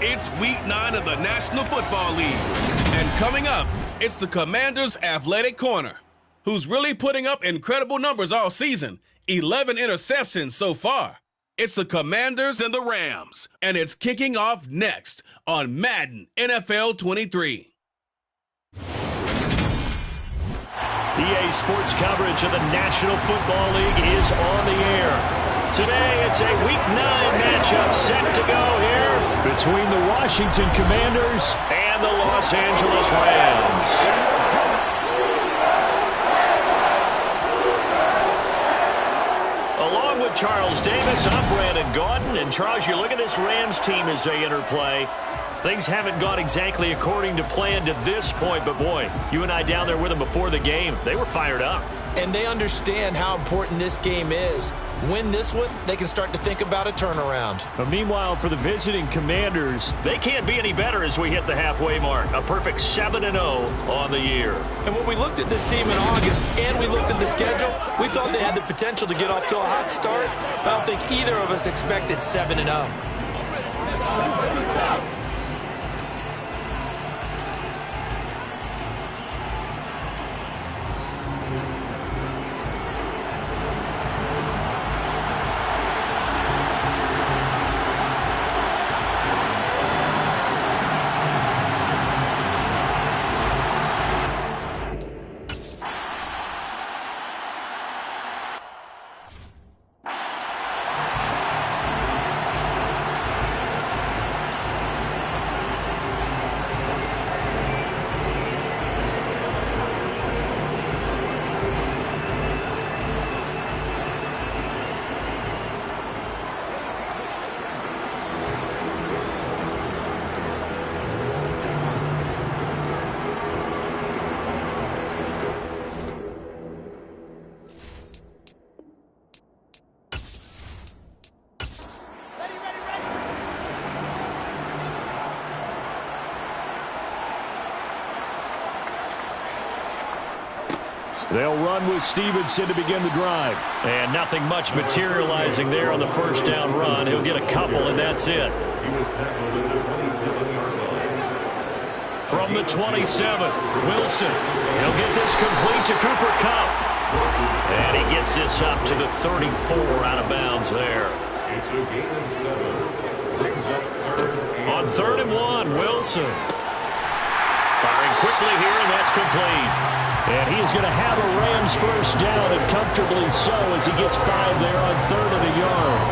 It's Week 9 of the National Football League. And coming up, it's the Commanders' Athletic Corner, who's really putting up incredible numbers all season. 11 interceptions so far. It's the Commanders and the Rams, and it's kicking off next on Madden NFL 23. EA Sports coverage of the National Football League is on the air. Today, it's a Week 9 matchup set to go here between the Washington Commanders and the Los Angeles Rams. Along with Charles Davis, I'm Brandon Gaudin. And Charles, you look at this Rams team as they interplay. Things haven't gone exactly according to plan to this point, but boy, you and I down there with them before the game, they were fired up. And they understand how important this game is. Win this one, they can start to think about a turnaround. But meanwhile, for the visiting Commanders, they can't be any better as we hit the halfway mark. A perfect 7-0 on the year. And when we looked at this team in August and we looked at the schedule, we thought they had the potential to get off to a hot start. But I don't think either of us expected 7-0. They'll run with Stevenson to begin the drive. And nothing much materializing there on the first down run. He'll get a couple, and that's it. From the 27, Wilson. He'll get this complete to Cooper Kupp. And he gets this up to the 34 out of bounds there. On 3rd and 1, Wilson. Firing quickly here, and that's complete. And he is going to have a Rams first down, and comfortably so, as he gets 5 there on 3rd and a yard.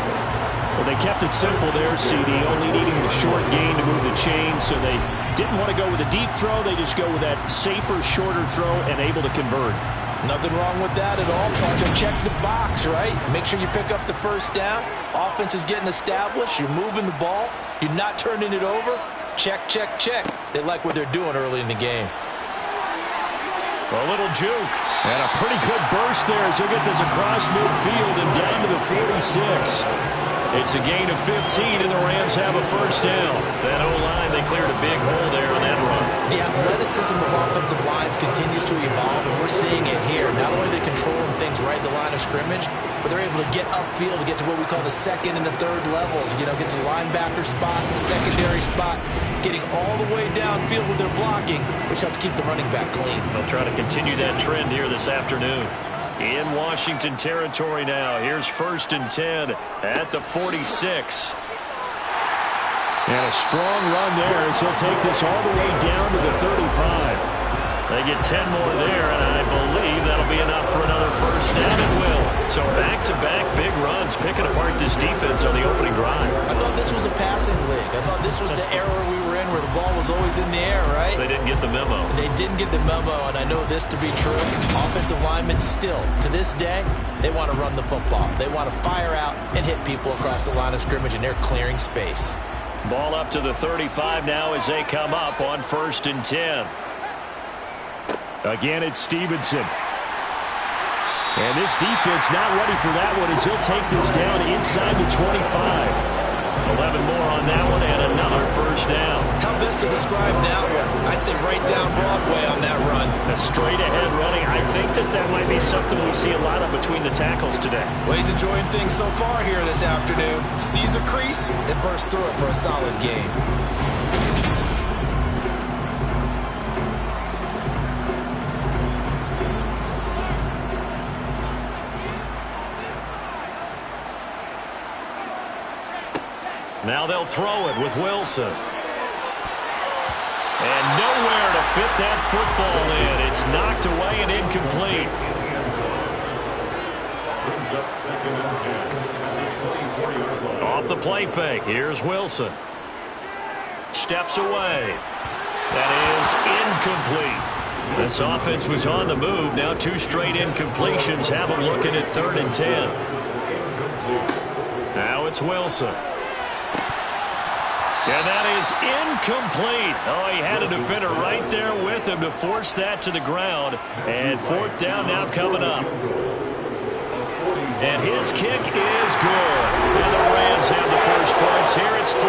Well, they kept it simple there, CD, only needing the short gain to move the chain, so they didn't want to go with a deep throw. They just go with that safer, shorter throw and able to convert. Nothing wrong with that at all, partner. Check the box, right? Make sure you pick up the first down. Offense is getting established. You're moving the ball. You're not turning it over. Check, check, check. They like what they're doing early in the game. A little juke. And a pretty good burst there as he'll get this across midfield and down to the 46. It's a gain of 15, and the Rams have a first down. That O-line, they cleared a big hole there on that run. The athleticism of offensive lines continues to evolve, and we're seeing it here. Not only are they controlling things right at the line of scrimmage, but they're able to get upfield to get to what we call the second and the third levels. You know, get to linebacker spot, the secondary spot, getting all the way downfield with their blocking, which helps keep the running back clean. They'll try to continue that trend here this afternoon. In Washington territory now. Here's 1st and 10 at the 46. And a strong run there as he'll take this all the way down to the 35. They get 10 more there, and I believe that'll be enough for another first down. It will. So back-to-back big runs, picking apart this defense on the opening drive. I thought this was a passing league. I thought this was the era we were in where the ball was always in the air, right? They didn't get the memo. They didn't get the memo, and I know this to be true. Offensive linemen still, to this day, they want to run the football. They want to fire out and hit people across the line of scrimmage, and they're clearing space. Ball up to the 35 now as they come up on 1st and 10. Again, it's Stevenson. And this defense not ready for that one as he'll take this down inside the 25. 11 more on that one and another first down. How best to describe that one? I'd say right down Broadway on that run. A straight-ahead running. I think that might be something we see a lot of between the tackles today. Well, he's enjoying things so far here this afternoon. Sees a crease and bursts through it for a solid game. Now they'll throw it with Wilson. And nowhere to fit that football in. It's knocked away and incomplete. Off the play fake. Here's Wilson. Steps away. That is incomplete. This offense was on the move. Now 2 straight incompletions have them looking at 3rd and 10. Now it's Wilson. And that is incomplete. Oh, he had a defender right there with him to force that to the ground. And 4th down now coming up. And his kick is good. And the Rams have the first points here. It's 3-0.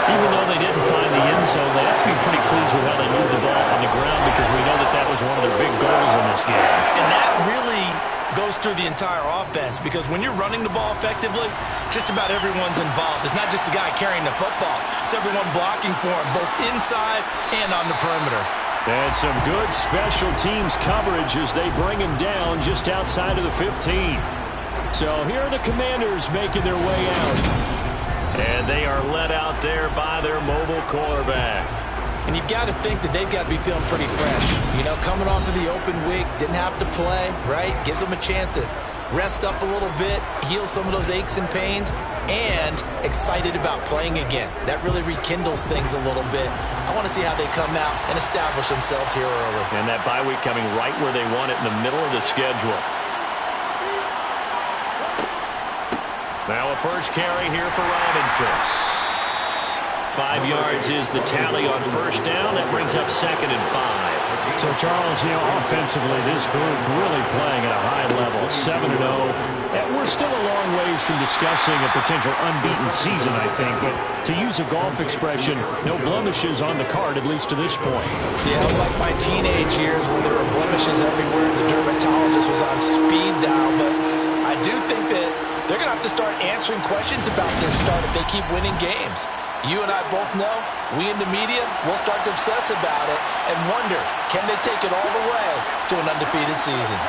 Even though they didn't find the end zone, they have to be pretty pleased with how they moved the ball on the ground because we know that was one of their big goals in this game. And that really goes through the entire offense because when you're running the ball effectively, just about everyone's involved. It's not just the guy carrying the football. It's everyone blocking for him, both inside and on the perimeter. And some good special teams coverage as they bring him down just outside of the 15. So here are the Commanders making their way out. And they are led out there by their mobile quarterback. And you've got to think that they've got to be feeling pretty fresh. You know, coming off of the open week, didn't have to play, right? Gives them a chance to rest up a little bit, heal some of those aches and pains, and excited about playing again. That really rekindles things a little bit. I want to see how they come out and establish themselves here early. And that bye week coming right where they want it in the middle of the schedule. Now a first carry here for Robinson. 5 yards is the tally on first down. That brings up 2nd and 5. So, Charles, you know, offensively, this group really playing at a high level, 7-0. We're still a long ways from discussing a potential unbeaten season, I think. But to use a golf expression, no blemishes on the card, at least to this point. Yeah, like my teenage years where there were blemishes everywhere. The dermatologist was on speed dial. But I do think that they're going to have to start answering questions about this start if they keep winning games. You and I both know, we in the media, will start to obsess about it and wonder, can they take it all the way to an undefeated season?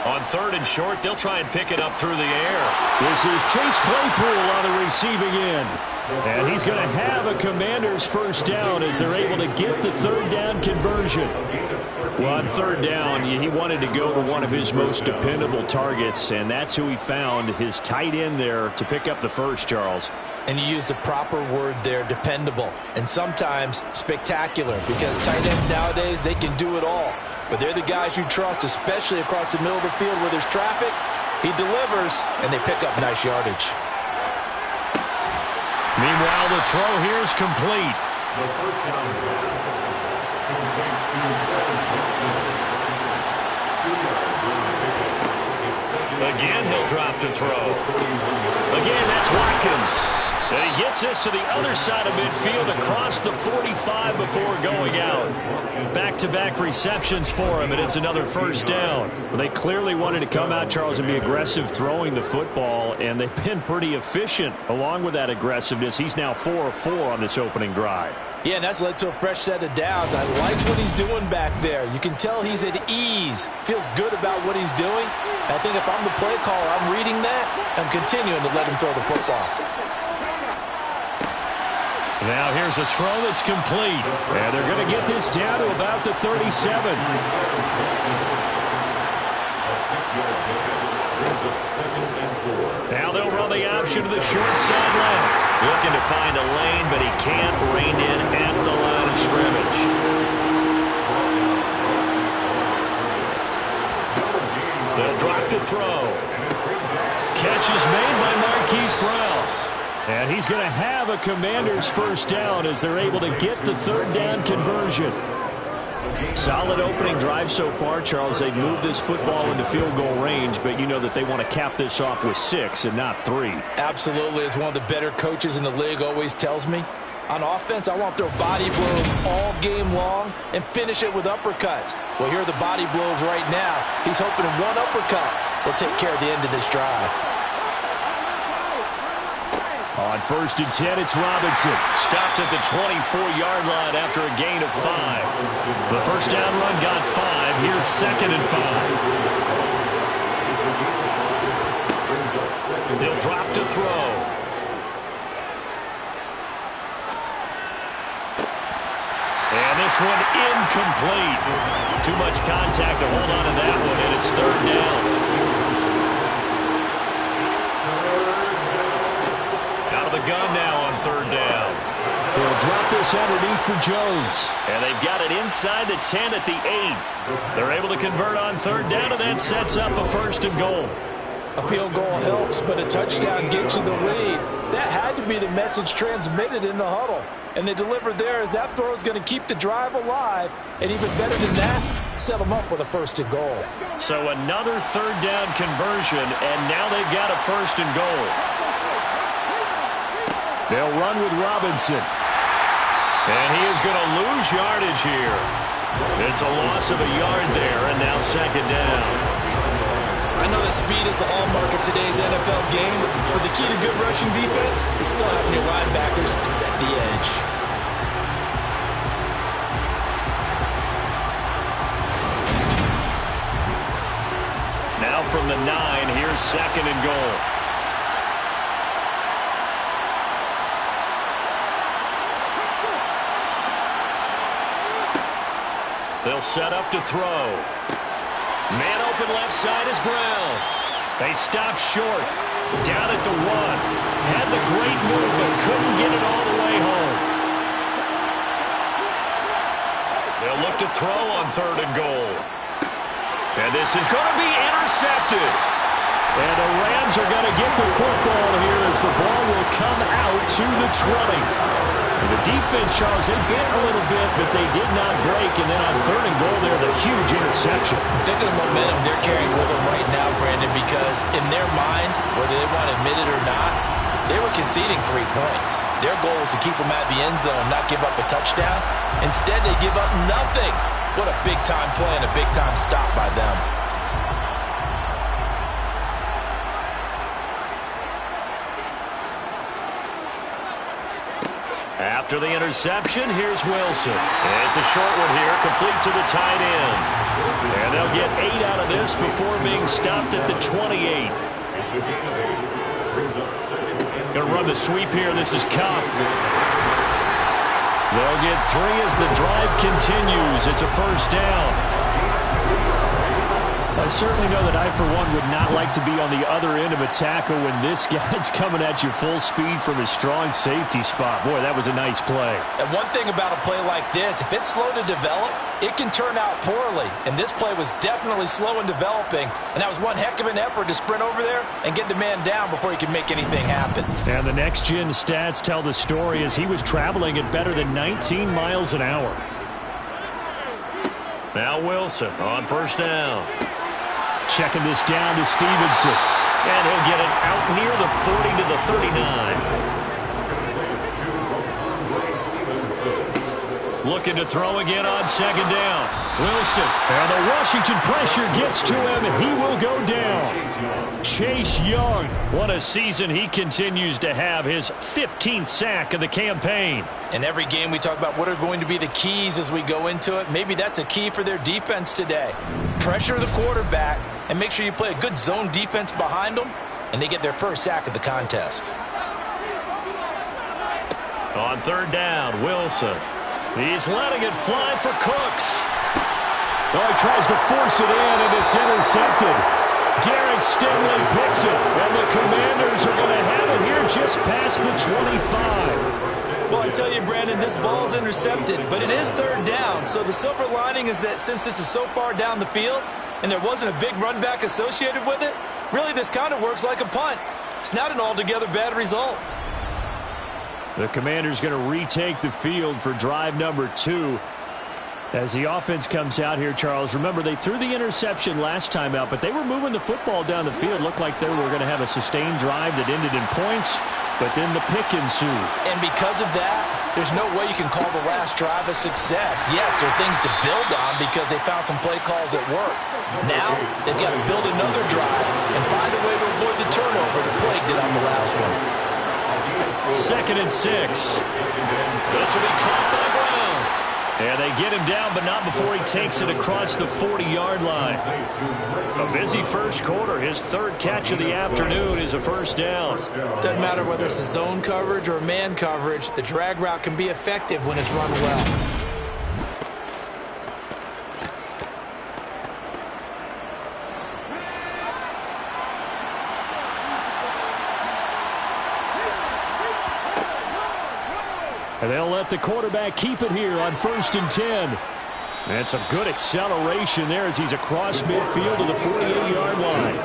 On 3rd and short, they'll try and pick it up through the air. This is Chase Claypool on the receiving end. And he's going to have a Commanders first down as they're able to get the 3rd down conversion. Well, on 3rd down, he wanted to go to one of his most dependable targets, and that's who he found, his tight end there, to pick up the first, Charles. And you use the proper word there, dependable, and sometimes spectacular, because tight ends nowadays, they can do it all. But they're the guys you trust, especially across the middle of the field where there's traffic. He delivers, and they pick up nice yardage. Meanwhile, the throw here is complete. The first down pass complete to Again, he'll drop to throw. Again, that's Watkins. And he gets this to the other side of midfield across the 45 before going out. Back-to-back receptions for him, and it's another first down. Well, they clearly wanted to come out, Charles, and be aggressive throwing the football, and they've been pretty efficient along with that aggressiveness. He's now 4 of 4 on this opening drive. Yeah, and that's led to a fresh set of downs. I like what he's doing back there. You can tell he's at ease, feels good about what he's doing. I think if I'm the play caller, I'm reading that, I'm continuing to let him throw the football. Now here's a throw that's complete. And they're going to get this down to about the 37. Now they'll run the option to the short side left. Looking to find a lane, but he can't rein in at the line of scrimmage. They'll drop to throw. Catch is made by Marquise Brown. And he's going to have a Commanders first down as they're able to get the 3rd down conversion. Solid opening drive so far, Charles. They've moved this football into field goal range, but you know that they want to cap this off with 6 and not 3. Absolutely. As one of the better coaches in the league always tells me, on offense, I want their body blows all game long and finish it with uppercuts. Well, here are the body blows right now. He's hoping one uppercut will take care of the end of this drive. On 1st and 10, it's Robinson. Stopped at the 24-yard line after a gain of 5. The first down run got 5. Here's 2nd and 5. They'll drop to throw. And this one incomplete. Too much contact to hold on to that one, and it's 3rd down. Out of the gun now on 3rd down. They'll drop this underneath for Jones. And they've got it inside the 10 at the 8. They're able to convert on 3rd down, and that sets up a 1st and goal. A field goal helps, but a touchdown gets you the lead. That had to be the message transmitted in the huddle. And they delivered there as that throw is going to keep the drive alive. And even better than that, set them up with a 1st and goal. So another 3rd down conversion, and now they've got a 1st and goal. They'll run with Robinson. And he is going to lose yardage here. It's a loss of a yard there, and now 2nd down. I know that speed is the hallmark of today's NFL game, but the key to good rushing defense is still having your linebackers set the edge. Now from the 9, here's 2nd and goal. They'll set up to throw. Man open left side is Brown. They stop short. Down at the 1. Had the great move, but couldn't get it all the way home. They'll look to throw on 3rd and goal. And this is going to be intercepted. And the Rams are going to get the football here as the ball will come out to the 20. And the defense, Charles, they bent a little bit, but they did not break. And then on 3rd and goal there, the huge interception. Think of the momentum they're carrying with them right now, Brandon, because in their mind, whether they want to admit it or not, they were conceding 3 points. Their goal was to keep them out of the end zone, not give up a touchdown. Instead, they give up nothing. What a big-time play and a big-time stop by them. After the interception, here's Wilson. It's a short one here, complete to the tight end. And they'll get 8 out of this before being stopped at the 28. Going to run the sweep here. This is Kupp. They'll get 3 as the drive continues. It's a 1st down. I certainly know that I, for one, would not like to be on the other end of a tackle when this guy's coming at you full speed from his strong safety spot. Boy, that was a nice play. And one thing about a play like this, if it's slow to develop, it can turn out poorly. And this play was definitely slow in developing. And that was one heck of an effort to sprint over there and get the man down before he could make anything happen. And the next-gen stats tell the story as he was traveling at better than 19 miles an hour. Now Wilson on 1st down. Checking this down to Stevenson. And he'll get it out near the 40 to the 39. Looking to throw again on 2nd down. Wilson. And the Washington pressure gets to him, and he will go down. Chase Young. What a season he continues to have. His 15th sack of the campaign. In every game we talk about what are going to be the keys as we go into it. Maybe that's a key for their defense today. Pressure the quarterback and make sure you play a good zone defense behind them, and they get their 1st sack of the contest. On 3rd down, Wilson. He's letting it fly for Cooks. Oh, he tries to force it in, and it's intercepted. Derek Stingley picks it, and the Commanders are going to have it here just past the 25. Well, I tell you, Brandon, this ball's intercepted, but it is 3rd down. So the silver lining is that since this is so far down the field and there wasn't a big run back associated with it, really this kind of works like a punt. It's not an altogether bad result. The Commanders going to retake the field for drive number 2. As the offense comes out here, Charles, remember they threw the interception last time out, but they were moving the football down the field. Looked like they were going to have a sustained drive that ended in points, but then the pick ensued. And because of that, there's no way you can call the last drive a success. Yes, there are things to build on because they found some play calls that work. Now, they've got to build another drive and find a way to avoid the turnover the plague did on the last one. 2nd and 6. This will be caught by Brown. And they get him down, but not before he takes it across the 40-yard line. A busy first quarter. His 3rd catch of the afternoon is a first down. Doesn't matter whether it's a zone coverage or man coverage, the drag route can be effective when it's run well. And they'll let the quarterback keep it here on 1st and 10. And some good acceleration there as he's across midfield to the 48-yard line.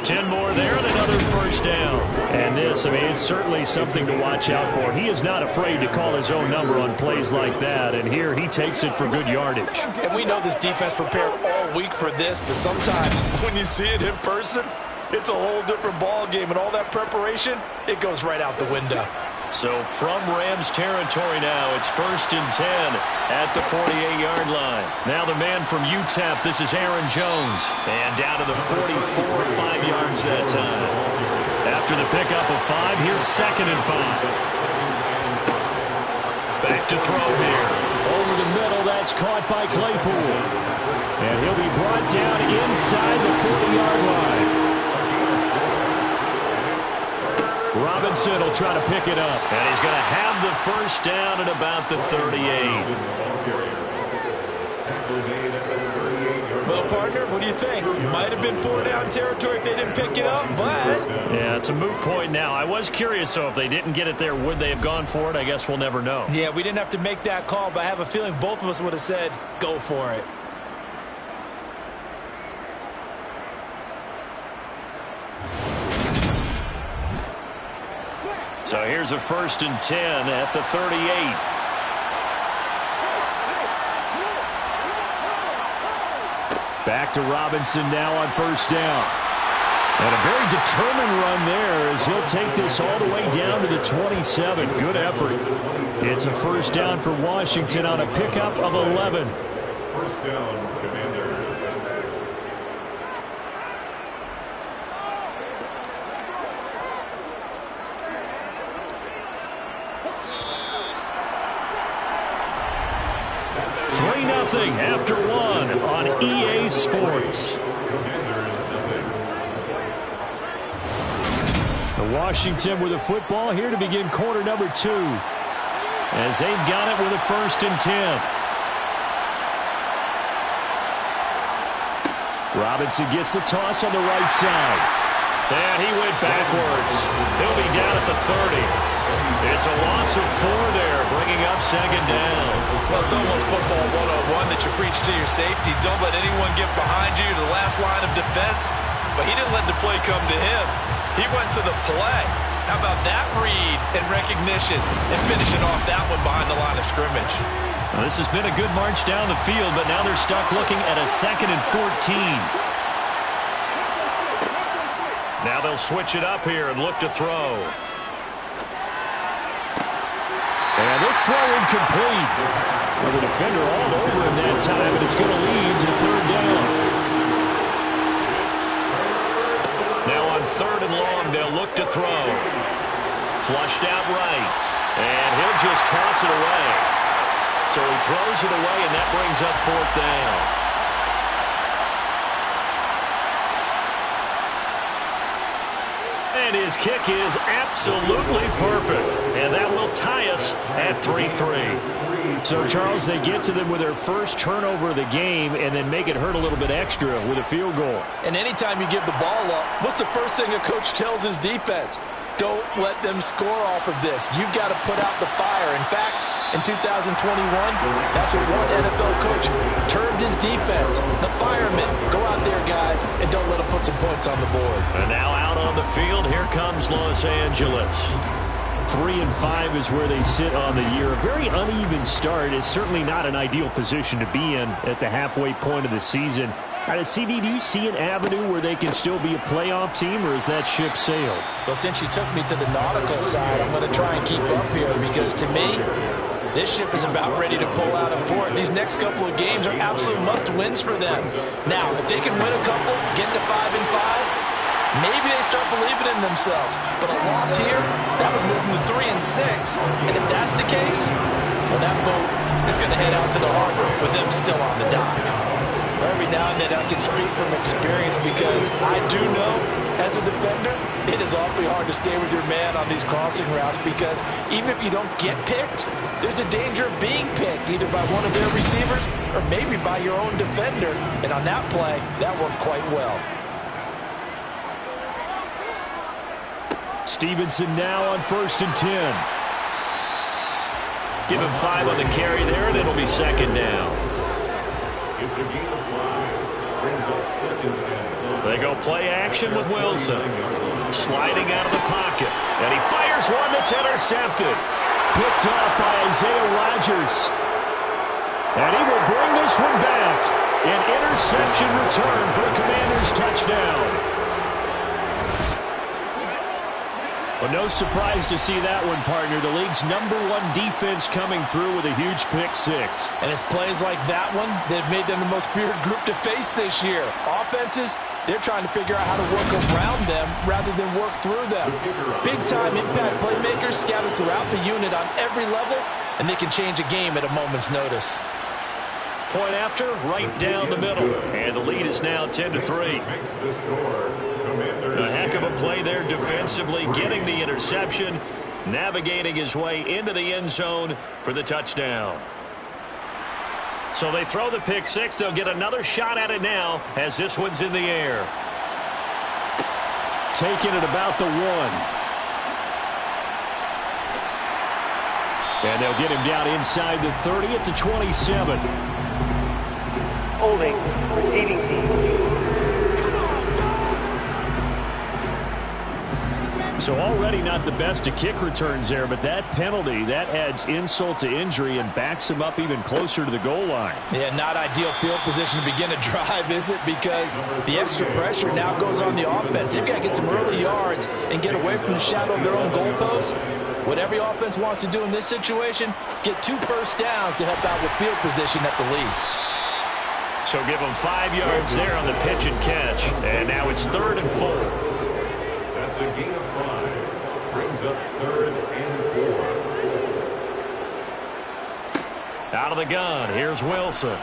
10 more there and another first down. And this, I mean, it's certainly something to watch out for. He is not afraid to call his own number on plays like that. And here he takes it for good yardage. And we know this defense prepared all week for this, but sometimes when you see it in person, it's a whole different ball game. And all that preparation, it goes right out the window. So from Rams territory now, it's 1st and 10 at the 48-yard line. Now the man from UTEP, this is Aaron Jones. And down to the 44, 5 yards that time. After the pickup of 5, here's 2nd and 5. Back to throw here. Over the middle, that's caught by Claypool. And he'll be brought down inside the 40-yard line. Robinson will try to pick it up. And he's going to have the first down at about the 38. Well, partner, what do you think? Might have been 4-down territory if they didn't pick it up, but... Yeah, it's a moot point now. I was curious, so if they didn't get it there, would they have gone for it? I guess we'll never know. Yeah, we didn't have to make that call, but I have a feeling both of us would have said, go for it. So here's a 1st and 10 at the 38. Back to Robinson now on 1st down. And a very determined run there as he'll take this all the way down to the 27. Good effort. It's a first down for Washington on a pickup of 11. First down, Commanders. After 1 on EA Sports. The Washington with the football here to begin quarter number 2. As they've got it with a 1st and 10. Robinson gets the toss on the right side. And he went backwards. He'll be down at the 30. It's a loss of 4 there, bringing up 2nd down. Well, it's almost football 101 that you preach to your safeties. Don't let anyone get behind you to the last line of defense. But he didn't let the play come to him. He went to the play. How about that read and recognition and finishing off that one behind the line of scrimmage? Well, this has been a good march down the field, but now they're stuck looking at a 2nd and 14. Now they'll switch it up here and look to throw. And this throw incomplete. Well, the defender all over him that time, and it's going to lead to 3rd down. Now on 3rd and long, they'll look to throw. Flushed out right. And he'll just toss it away. So he throws it away, and that brings up 4th down. And his kick is absolutely perfect. And that will tie us at 3-3. So, Charles, they get to them with their first turnover of the game and then make it hurt a little bit extra with a field goal. And anytime you give the ball up, what's the first thing a coach tells his defense? Don't let them score off of this. You've got to put out the fire. In fact, in 2021, that's what one NFL coach termed his defense. The firemen. Go out there, guys, and don't let them put some points on the board. And now out on the field, here comes Los Angeles. 3-5 is where they sit on the year. A very uneven start is certainly not an ideal position to be in at the halfway point of the season. CD, do you see an avenue where they can still be a playoff team, or is that ship sailed? Well, since you took me to the nautical side, I'm going to try and keep up here because, to me, this ship is about ready to pull out of port. These next couple of games are absolute must-wins for them. Now, if they can win a couple, get to 5-5, maybe they start believing in themselves. But a loss here, that would move them to 3-6. And if that's the case, well, that boat is going to head out to the harbor with them still on the dock. Every now and then I can speak from experience because I do know, as a defender, it is awfully hard to stay with your man on these crossing routes because even if you don't get picked, there's a danger of being picked either by one of their receivers or maybe by your own defender. And on that play, that worked quite well. Stevenson now on 1st and 10. Give him 5 on the carry there, and it'll be 2nd down. It's a gain of 5. Brings up 2nd and 5. They go play action with Wilson. Sliding out of the pocket. And he fires one that's intercepted. Picked up by Isaiah Rodgers. And he will bring this one back. An interception return for a Commanders touchdown. Well, no surprise to see that one, partner. The league's #1 defense coming through with a huge pick 6. And it's plays like that one that have made them the most feared group to face this year. Offenses, they're trying to figure out how to work around them rather than work through them. Big-time impact playmakers scattered throughout the unit on every level, and they can change a game at a moment's notice. Point after, right down the middle. And the lead is now 10-3. Makes the score. A heck of a play there defensively, getting the interception, navigating his way into the end zone for the touchdown. So they throw the pick 6. They'll get another shot at it now as this one's in the air. Taking it about the 1. And they'll get him down inside the 30 at the 27. Holding, receiving team. So already not the best of kick returns there, but that penalty, that adds insult to injury and backs him up even closer to the goal line. Yeah, not ideal field position to begin a drive, is it? Because the extra pressure now goes on the offense. They've got to get some early yards and get away from the shadow of their own goalpost. What every offense wants to do in this situation, get 2 first downs to help out with field position at the least. So give them 5 yards there on the pitch and catch. And now it's 3rd and 4. That's a gain of 5. Brings up 3rd and 4. Out of the gun, here's Wilson.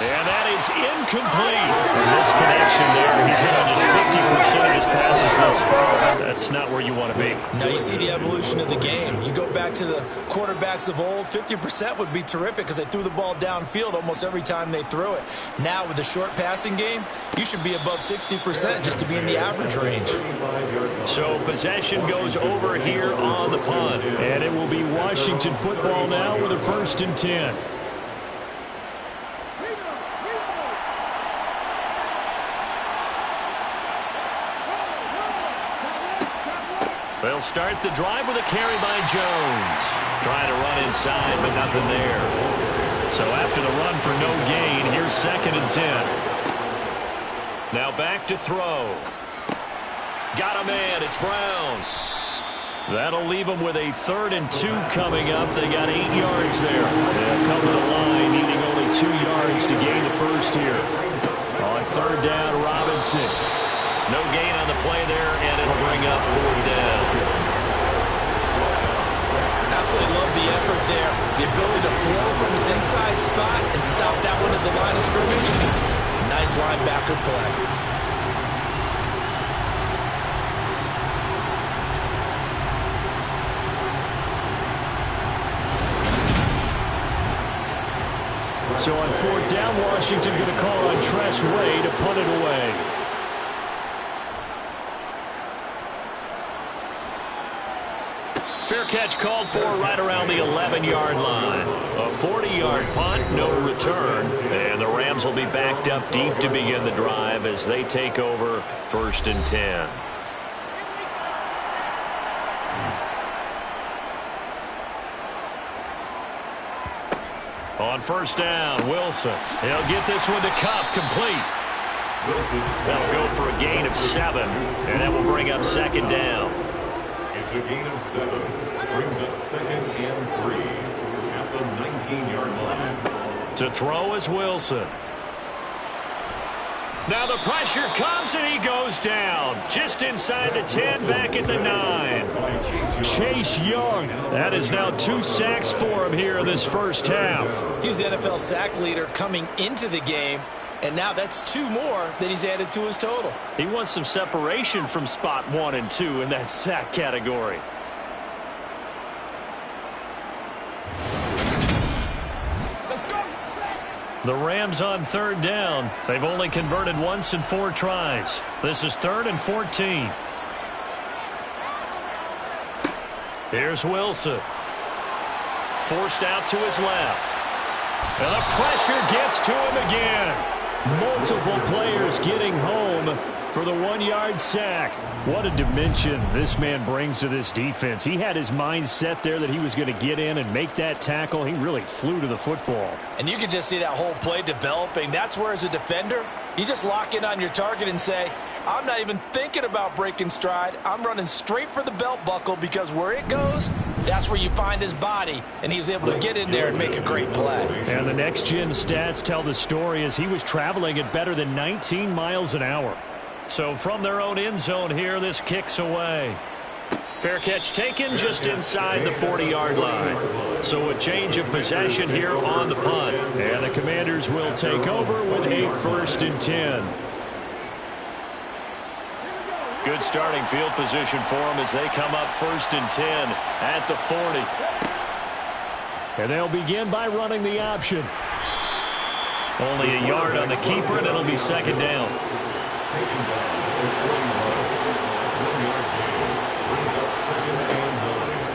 And that is incomplete. This connection there, he's hit on just 50% of his passes thus far. That's not where you want to be. Now you see the evolution of the game. You go back to the quarterbacks of old, 50% would be terrific because they threw the ball downfield almost every time they threw it. Now with the short passing game, you should be above 60% just to be in the average range. So possession goes over here on the punt. And it will be Washington football now with a 1st and 10. They'll start the drive with a carry by Jones. Trying to run inside, but nothing there. So after the run for no gain, here's 2nd and 10. Now back to throw. Got a man, it's Brown. That'll leave them with a 3rd and 2 coming up. They got 8 yards there. They'll come to the line, needing only 2 yards to gain the first here. On 3rd down, Robinson. No gain on the play there, and it'll bring up 4th down. Absolutely love the effort there. The ability to flow from his inside spot and stop that one at the line of scrimmage. Nice linebacker play. So on 4th down, Washington going to call on Tress Way to punt it away. Fair catch called for right around the 11-yard line. A 40-yard punt, no return. And the Rams will be backed up deep to begin the drive as they take over 1st and 10. On first down, Wilson. He'll get this one to Kupp, complete. That'll go for a gain of 7, and that will bring up second down. It's a gain of 7. Brings up 2nd and 3 at the 19-yard line. To throw is Wilson. Now the pressure comes, and he goes down. Just inside the 10, back at the 9. Chase Young. That is now 2 sacks for him here in this first half. He's the NFL sack leader coming into the game, and now that's 2 more that he's added to his total. He wants some separation from spot 1 and 2 in that sack category. The Rams on third down. They've only converted once in 4 tries. This is 3rd and 14. Here's Wilson. Forced out to his left. And the pressure gets to him again. Multiple players getting home for the 1-yard sack. What a dimension this man brings to this defense. He had his mind set there that he was going to get in and make that tackle. He really flew to the football. And you can just see that whole play developing. That's where, as a defender, you just lock in on your target and say, I'm not even thinking about breaking stride. I'm running straight for the belt buckle, because where it goes, that's where you find his body. And he was able to get in there and make a great play. And the next-gen stats tell the story as he was traveling at better than 19 miles an hour. So from their own end zone here, this kicks away. Fair catch taken just inside the 40-yard line. So a change of possession here on the punt. And the Commanders will take over with a 1st and 10. Good starting field position for them as they come up 1st and 10 at the 40. And they'll begin by running the option. Only a yard on the keeper, and it'll be second down.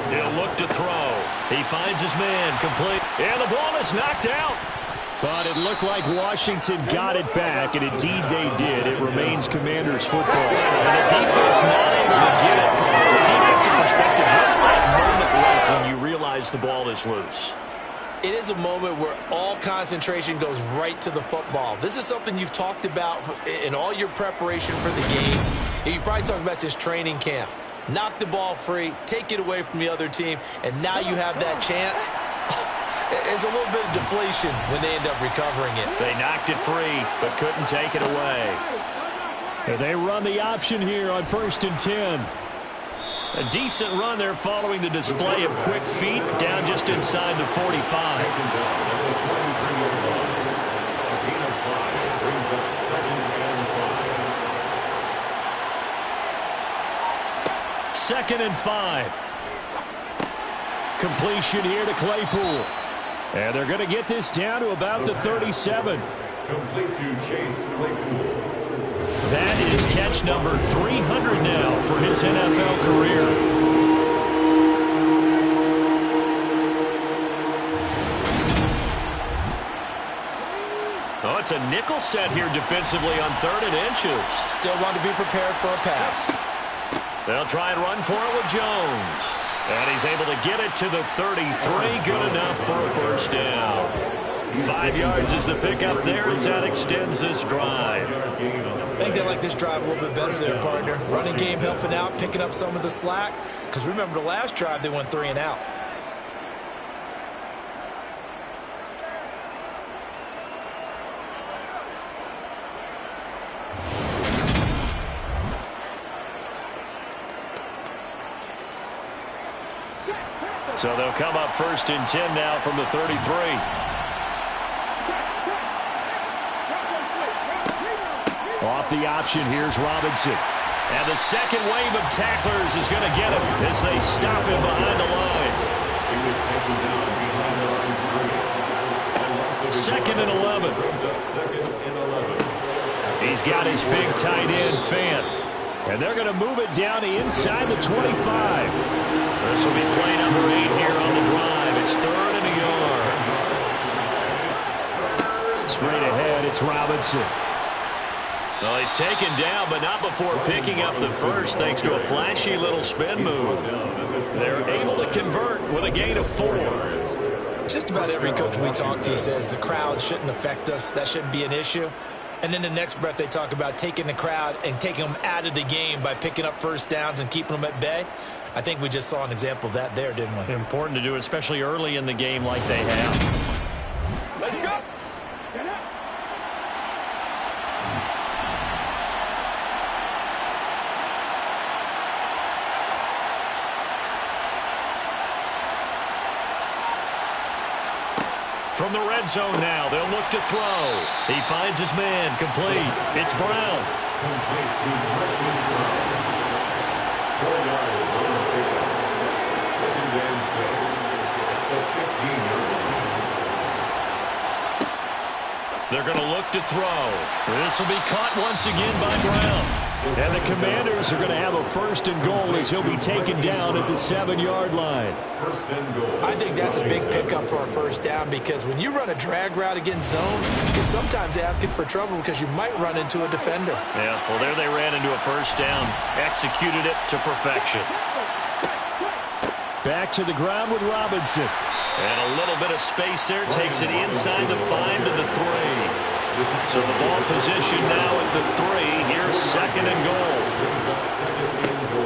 He'll look to throw. He finds his man, complete. And the ball is knocked out. But it looked like Washington got it back, and indeed they did. It remains Commanders football. And the defense not able to get it. From a defensive perspective, what's that moment like when you realize the ball is loose? It is a moment where all concentration goes right to the football. This is something you've talked about in all your preparation for the game. You probably talked about since training camp. Knock the ball free, take it away from the other team, and now you have that chance. There's a little bit of deflation when they end up recovering it. They knocked it free, but couldn't take it away. And they run the option here on 1st and 10. A decent run there following the display of quick feet down just inside the 45. Second and 5. Completion here to Claypool. And they're going to get this down to about the 37. Complete to Chase Claypool. That is catch number 300 now for his NFL career. Oh, it's a nickel set here defensively on 3rd and inches. Still want to be prepared for a pass. They'll try and run for it with Jones. And he's able to get it to the 33. Good enough for a 1st down. 5 yards is the pickup there as that extends this drive. I think they like this drive a little bit better there, partner. Running game helping out, picking up some of the slack. Because remember the last drive, they went 3 and out. So they'll come up 1st and 10 now from the 33. Off the option, here's Robinson. And the second wave of tacklers is going to get him as they stop him behind the line. He was taken down behind the line of scrimmage. 2nd and 11. Second and 11. He's got his big tight end, Fant. And they're going to move it down to inside the 25. This will be play number 8 here on the drive. It's 3rd and a yard. Straight ahead, it's Robinson. Well, he's taken down, but not before picking up the first, thanks to a flashy little spin move. They're able to convert with a gain of 4. Just about every coach we talk to says the crowd shouldn't affect us. That shouldn't be an issue. And then the next breath they talk about taking the crowd and taking them out of the game by picking up first downs and keeping them at bay. I think we just saw an example of that there, didn't we? Important to do, especially early in the game like they have. Let's go. From the red zone now, they'll look to throw. He finds his man, complete. It's Brown. Complete to Marquise Brown. 4 yards on the pickup. 2nd and 6 at the 15-yard line. They're going to look to throw. This will be caught once again by Brown. And the Commanders are going to have a 1st and goal as he'll be taken down at the 7-yard line. 1st and goal. I think that's a big pickup for a first down because when you run a drag route against zone, you're sometimes asking for trouble because you might run into a defender. Yeah, well, there they ran into a first down. Executed it to perfection. Back to the ground with Robinson. And a little bit of space there. Takes it inside the 5 to the 3. So the ball position now at the 3. Here's 2nd and goal.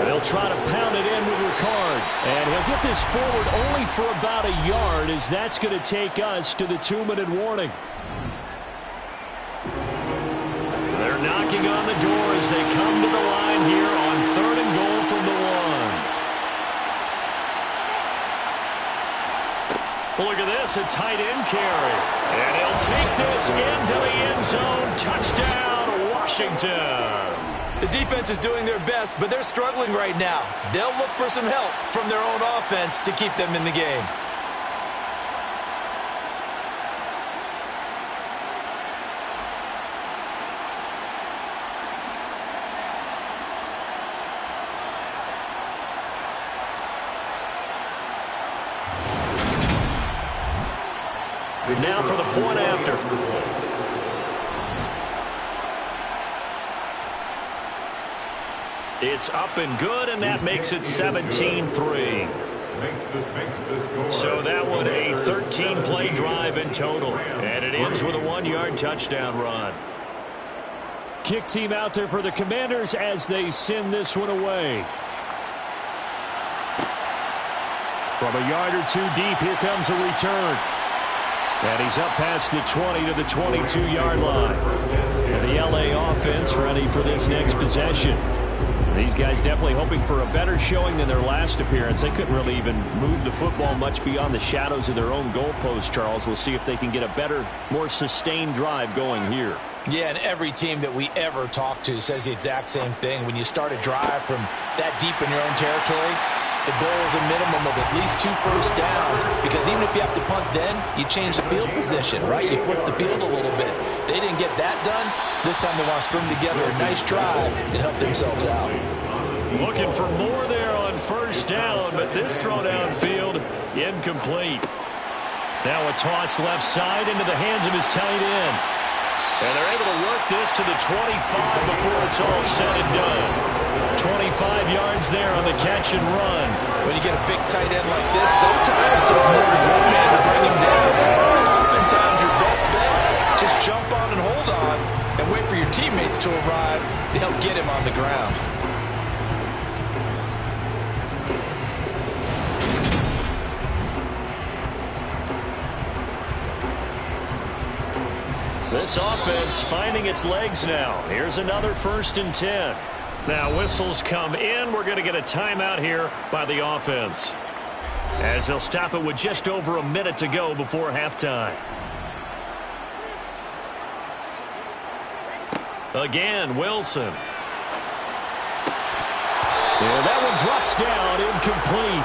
They'll try to pound it in with Ricard. And he'll get this forward only for about a yard as that's going to take us to the 2-minute warning. They're knocking on the door as they come to the line here on 3rd and goal from the 1. Well, look at this, a tight end carry. And he'll take this into the end zone. Touchdown, Washington. The defense is doing their best, but they're struggling right now. They'll look for some help from their own offense to keep them in the game. Now for the point after. It's up and good, and that makes it 17-3. So that one a 13-play drive in total. And it ends with a 1-yard touchdown run. Kick team out there for the Commanders as they send this one away. From a yard or two deep, here comes a return. And he's up past the 20 to the 22-yard line. And the LA offense ready for this next possession. These guys definitely hoping for a better showing than their last appearance. They couldn't really even move the football much beyond the shadows of their own goalpost, Charles. We'll see if they can get a better, more sustained drive going here. Yeah, and every team that we ever talk to says the exact same thing. When you start a drive from that deep in your own territory, the goal is a minimum of at least 2 first downs, because even if you have to punt then, you change the field position, right? You flip the field a little bit. They didn't get that done. This time they want to string together a nice drive and help themselves out. Looking for more there on first down, but this throw downfield incomplete. Now a toss left side into the hands of his tight end. And they're able to work this to the 25 before it's all said and done. 25 yards there on the catch and run. When you get a big tight end like this, sometimes it takes more than one man to bring him down. Oftentimes your best bet, just jump on and hold on and wait for your teammates to arrive to help get him on the ground. This offense finding its legs now. Here's another 1st and 10. Now whistles come in. We're going to get a timeout here by the offense, as they'll stop it with just over a minute to go before halftime. Again, Wilson. Yeah, that one drops down, incomplete.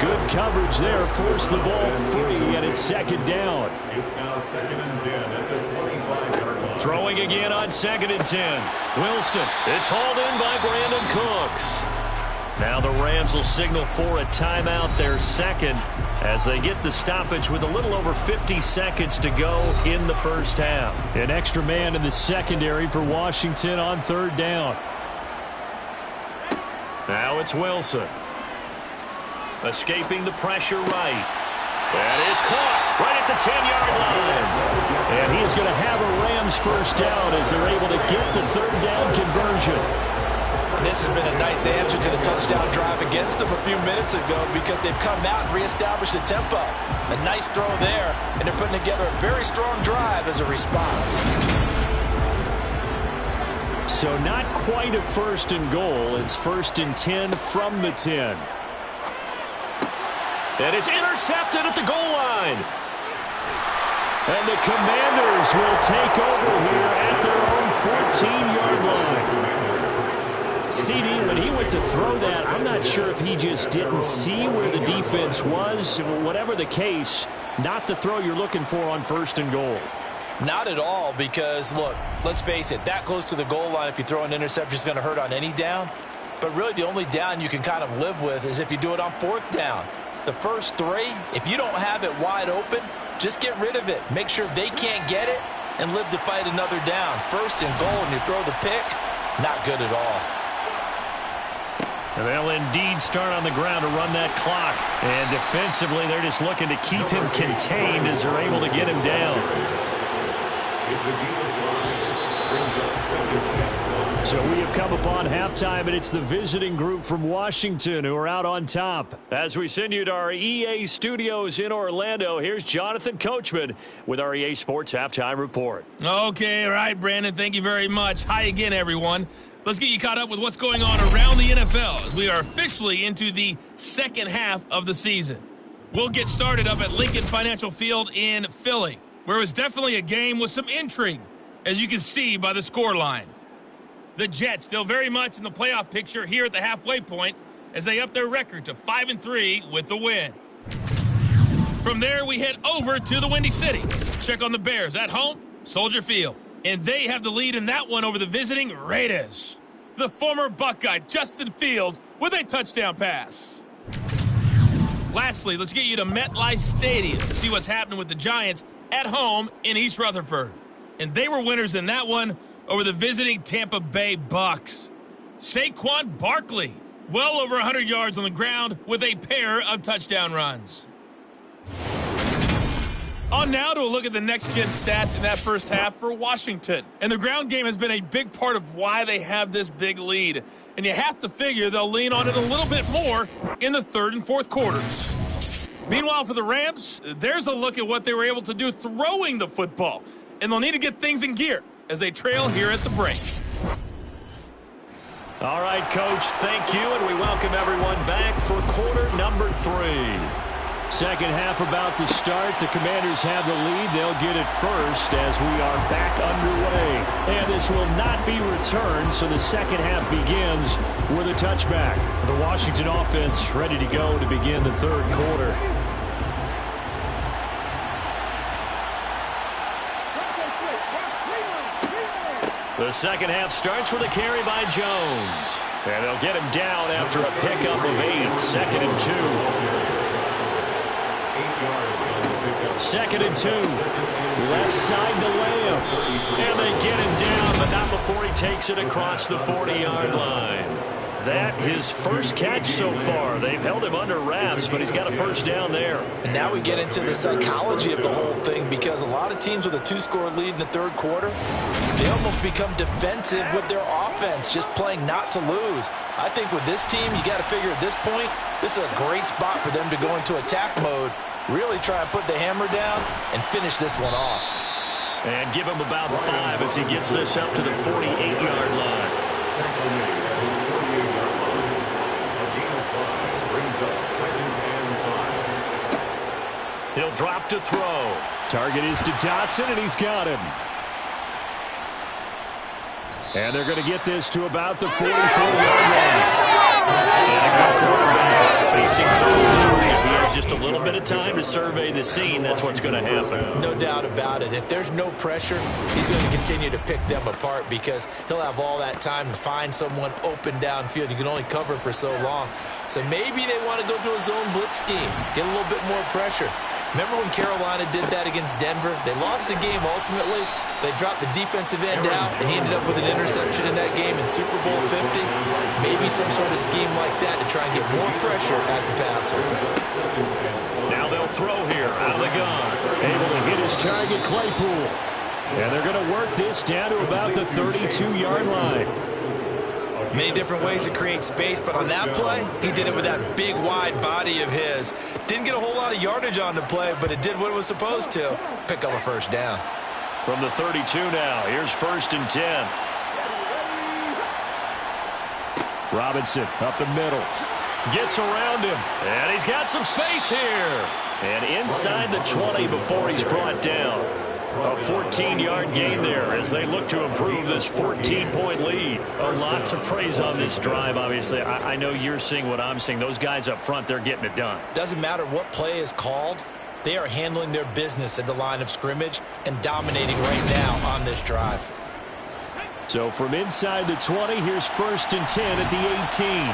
Good coverage there, forced the ball free, and it's 2nd down. It's now 2nd and 10 at the 25-yard line. Throwing again on 2nd and 10. Wilson, it's hauled in by Brandon Cooks. Now the Rams will signal for a timeout, their 2nd, as they get the stoppage with a little over 50 seconds to go in the first half. An extra man in the secondary for Washington on 3rd down. Now it's Wilson. Escaping the pressure right. That is caught right at the 10-yard line. And he is going to have a Rams first down as they're able to get the third down conversion. This has been a nice answer to the touchdown drive against them a few minutes ago because they've come out and reestablished the tempo. A nice throw there, and they're putting together a very strong drive as a response. So not quite a first and goal. It's 1st and 10 from the 10. And it's intercepted at the goal line. And the Commanders will take over here at their own 14-yard line. CD, when he went to throw that, I'm not sure if he just didn't see where the defense was. Whatever the case, not the throw you're looking for on 1st and goal. Not at all, because, look, let's face it, that close to the goal line, if you throw an interception, is going to hurt on any down. But really, the only down you can kind of live with is if you do it on 4th down. The first 3, if you don't have it wide open, just get rid of it. Make sure they can't get it and live to fight another down. 1st and goal, and you throw the pick, not good at all. And they'll indeed start on the ground to run that clock. And defensively, they're just looking to keep him contained as they're able to get him down. So we have come upon halftime, and it's the visiting group from Washington who are out on top. As we send you to our EA studios in Orlando, here's Jonathan Coachman with our EA Sports Halftime Report. Okay, all right, Brandon, thank you very much. Hi again, everyone. Let's get you caught up with what's going on around the NFL as we are officially into the second half of the season. We'll get started up at Lincoln Financial Field in Philly, where it was definitely a game with some intrigue, as you can see by the scoreline. The Jets still very much in the playoff picture here at the halfway point as they up their record to 5-3 with the win. From there, we head over to the Windy City. Check on the Bears at home, Soldier Field. And they have the lead in that one over the visiting Raiders. The former Buckeye, Justin Fields, with a touchdown pass. Lastly, let's get you to MetLife Stadium to see what's happening with the Giants at home in East Rutherford. And they were winners in that one over the visiting Tampa Bay Bucks. Saquon Barkley, well over 100 yards on the ground with a pair of touchdown runs. On now to a look at the next-gen stats in that first half for Washington. And the ground game has been a big part of why they have this big lead. And you have to figure they'll lean on it a little bit more in the 3rd and 4th quarters. Meanwhile, for the Rams, there's a look at what they were able to do throwing the football. And they'll need to get things in gear as they trail here at the break. All right, Coach, thank you, and we welcome everyone back for quarter number 3. Second half about to start. The Commanders have the lead. They'll get it first as we are back underway. And this will not be returned, so the second half begins with a touchback. The Washington offense ready to go to begin the 3rd quarter. The second half starts with a carry by Jones. And they'll get him down after a pickup of 8. 2nd and 2. 2nd and 2. Left side to Lamb. And they get him down, but not before he takes it across the 40-yard line. That his first catch so far. They've held him under wraps, but he's got a first down there. And now we get into the psychology of the whole thing, because a lot of teams with a 2-score lead in the 3rd quarter, they almost become defensive with their offense, just playing not to lose. I think with this team, you got to figure at this point, this is a great spot for them to go into attack mode, really try and put the hammer down and finish this one off. And give him about 5 as he gets this up to the 48-yard line. He'll drop to throw. Target is to Dotson, and he's got him. And they're going to get this to about the 44-yard line. And a quarterback facing zone. If he has just a little bit of time to survey the scene, that's what's going to happen. No doubt about it. If there's no pressure, he's going to continue to pick them apart because he'll have all that time to find someone open downfield. You can only cover for so long. So maybe they want to go to a zone blitz scheme, get a little bit more pressure. Remember when Carolina did that against Denver? They lost the game ultimately. They dropped the defensive end out, and he ended up with an interception in that game in Super Bowl 50. Maybe some sort of scheme like that to try and get more pressure at the passer. Now they'll throw here out of the gun. Able to hit his target, Claypool. And they're going to work this down to about the 32-yard line. Many different ways to create space, but on that play, he did it with that big, wide body of his. Didn't get a whole lot of yardage on the play, but it did what it was supposed to. Pick up a first down. From the 32 now, here's 1st and 10. Robinson up the middle. Gets around him, and he's got some space here. And inside the 20 before he's brought down. A 14-yard gain there as they look to improve this 14-point lead. Lots of praise on this drive, obviously. I know you're seeing what I'm seeing. Those guys up front, they're getting it done. Doesn't matter what play is called. They are handling their business at the line of scrimmage and dominating right now on this drive. So from inside the 20, here's 1st and 10 at the 18.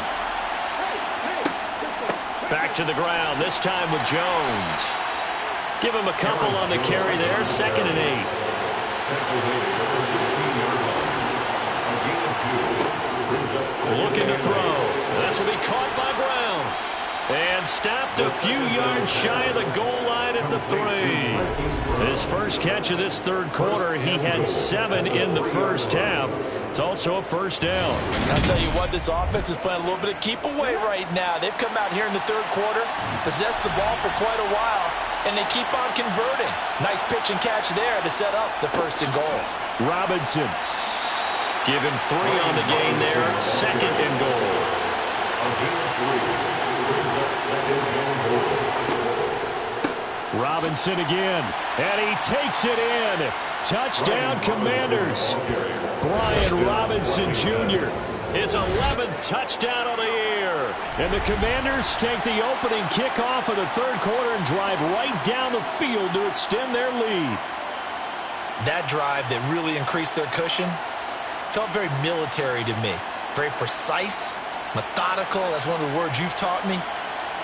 Back to the ground, this time with Jones. Give him a couple on the carry there. 2nd and 8. Looking to throw. This will be caught by Brown. And stopped a few yards shy of the goal line at the 3. His first catch of this third quarter, he had 7 in the first half. It's also a first down. I'll tell you what, this offense is playing a little bit of keep away right now. They've come out here in the third quarter, possessed the ball for quite a while, and they keep on converting. Nice pitch and catch there to set up the 1st and goal. Robinson. Give him 3 on the gain there. 2nd and goal. Robinson again, and he takes it in. Touchdown, Commanders. Brian Robinson Jr. His 11th touchdown of the year. And the Commanders take the opening kickoff of the third quarter and drive right down the field to extend their lead. That drive that really increased their cushion felt very military to me. Very precise, methodical. That's one of the words you've taught me.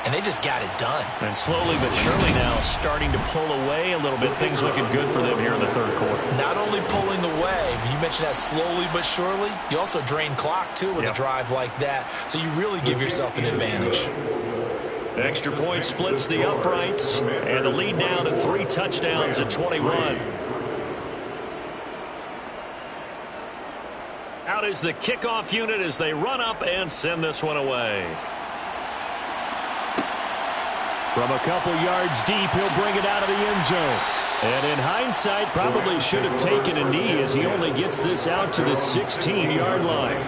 And they just got it done. And slowly but surely now starting to pull away a little bit. Things looking good for them here in the third quarter. Not only pulling away, but you mentioned that slowly but surely. You also drain clock, too, with a drive like that. So you really give yourself an advantage. Extra point splits the uprights. And the lead now to 3 touchdowns at 21. Out is the kickoff unit as they run up and send this one away. From a couple yards deep, he'll bring it out of the end zone. And in hindsight, probably should have taken a knee as he only gets this out to the 16-yard line.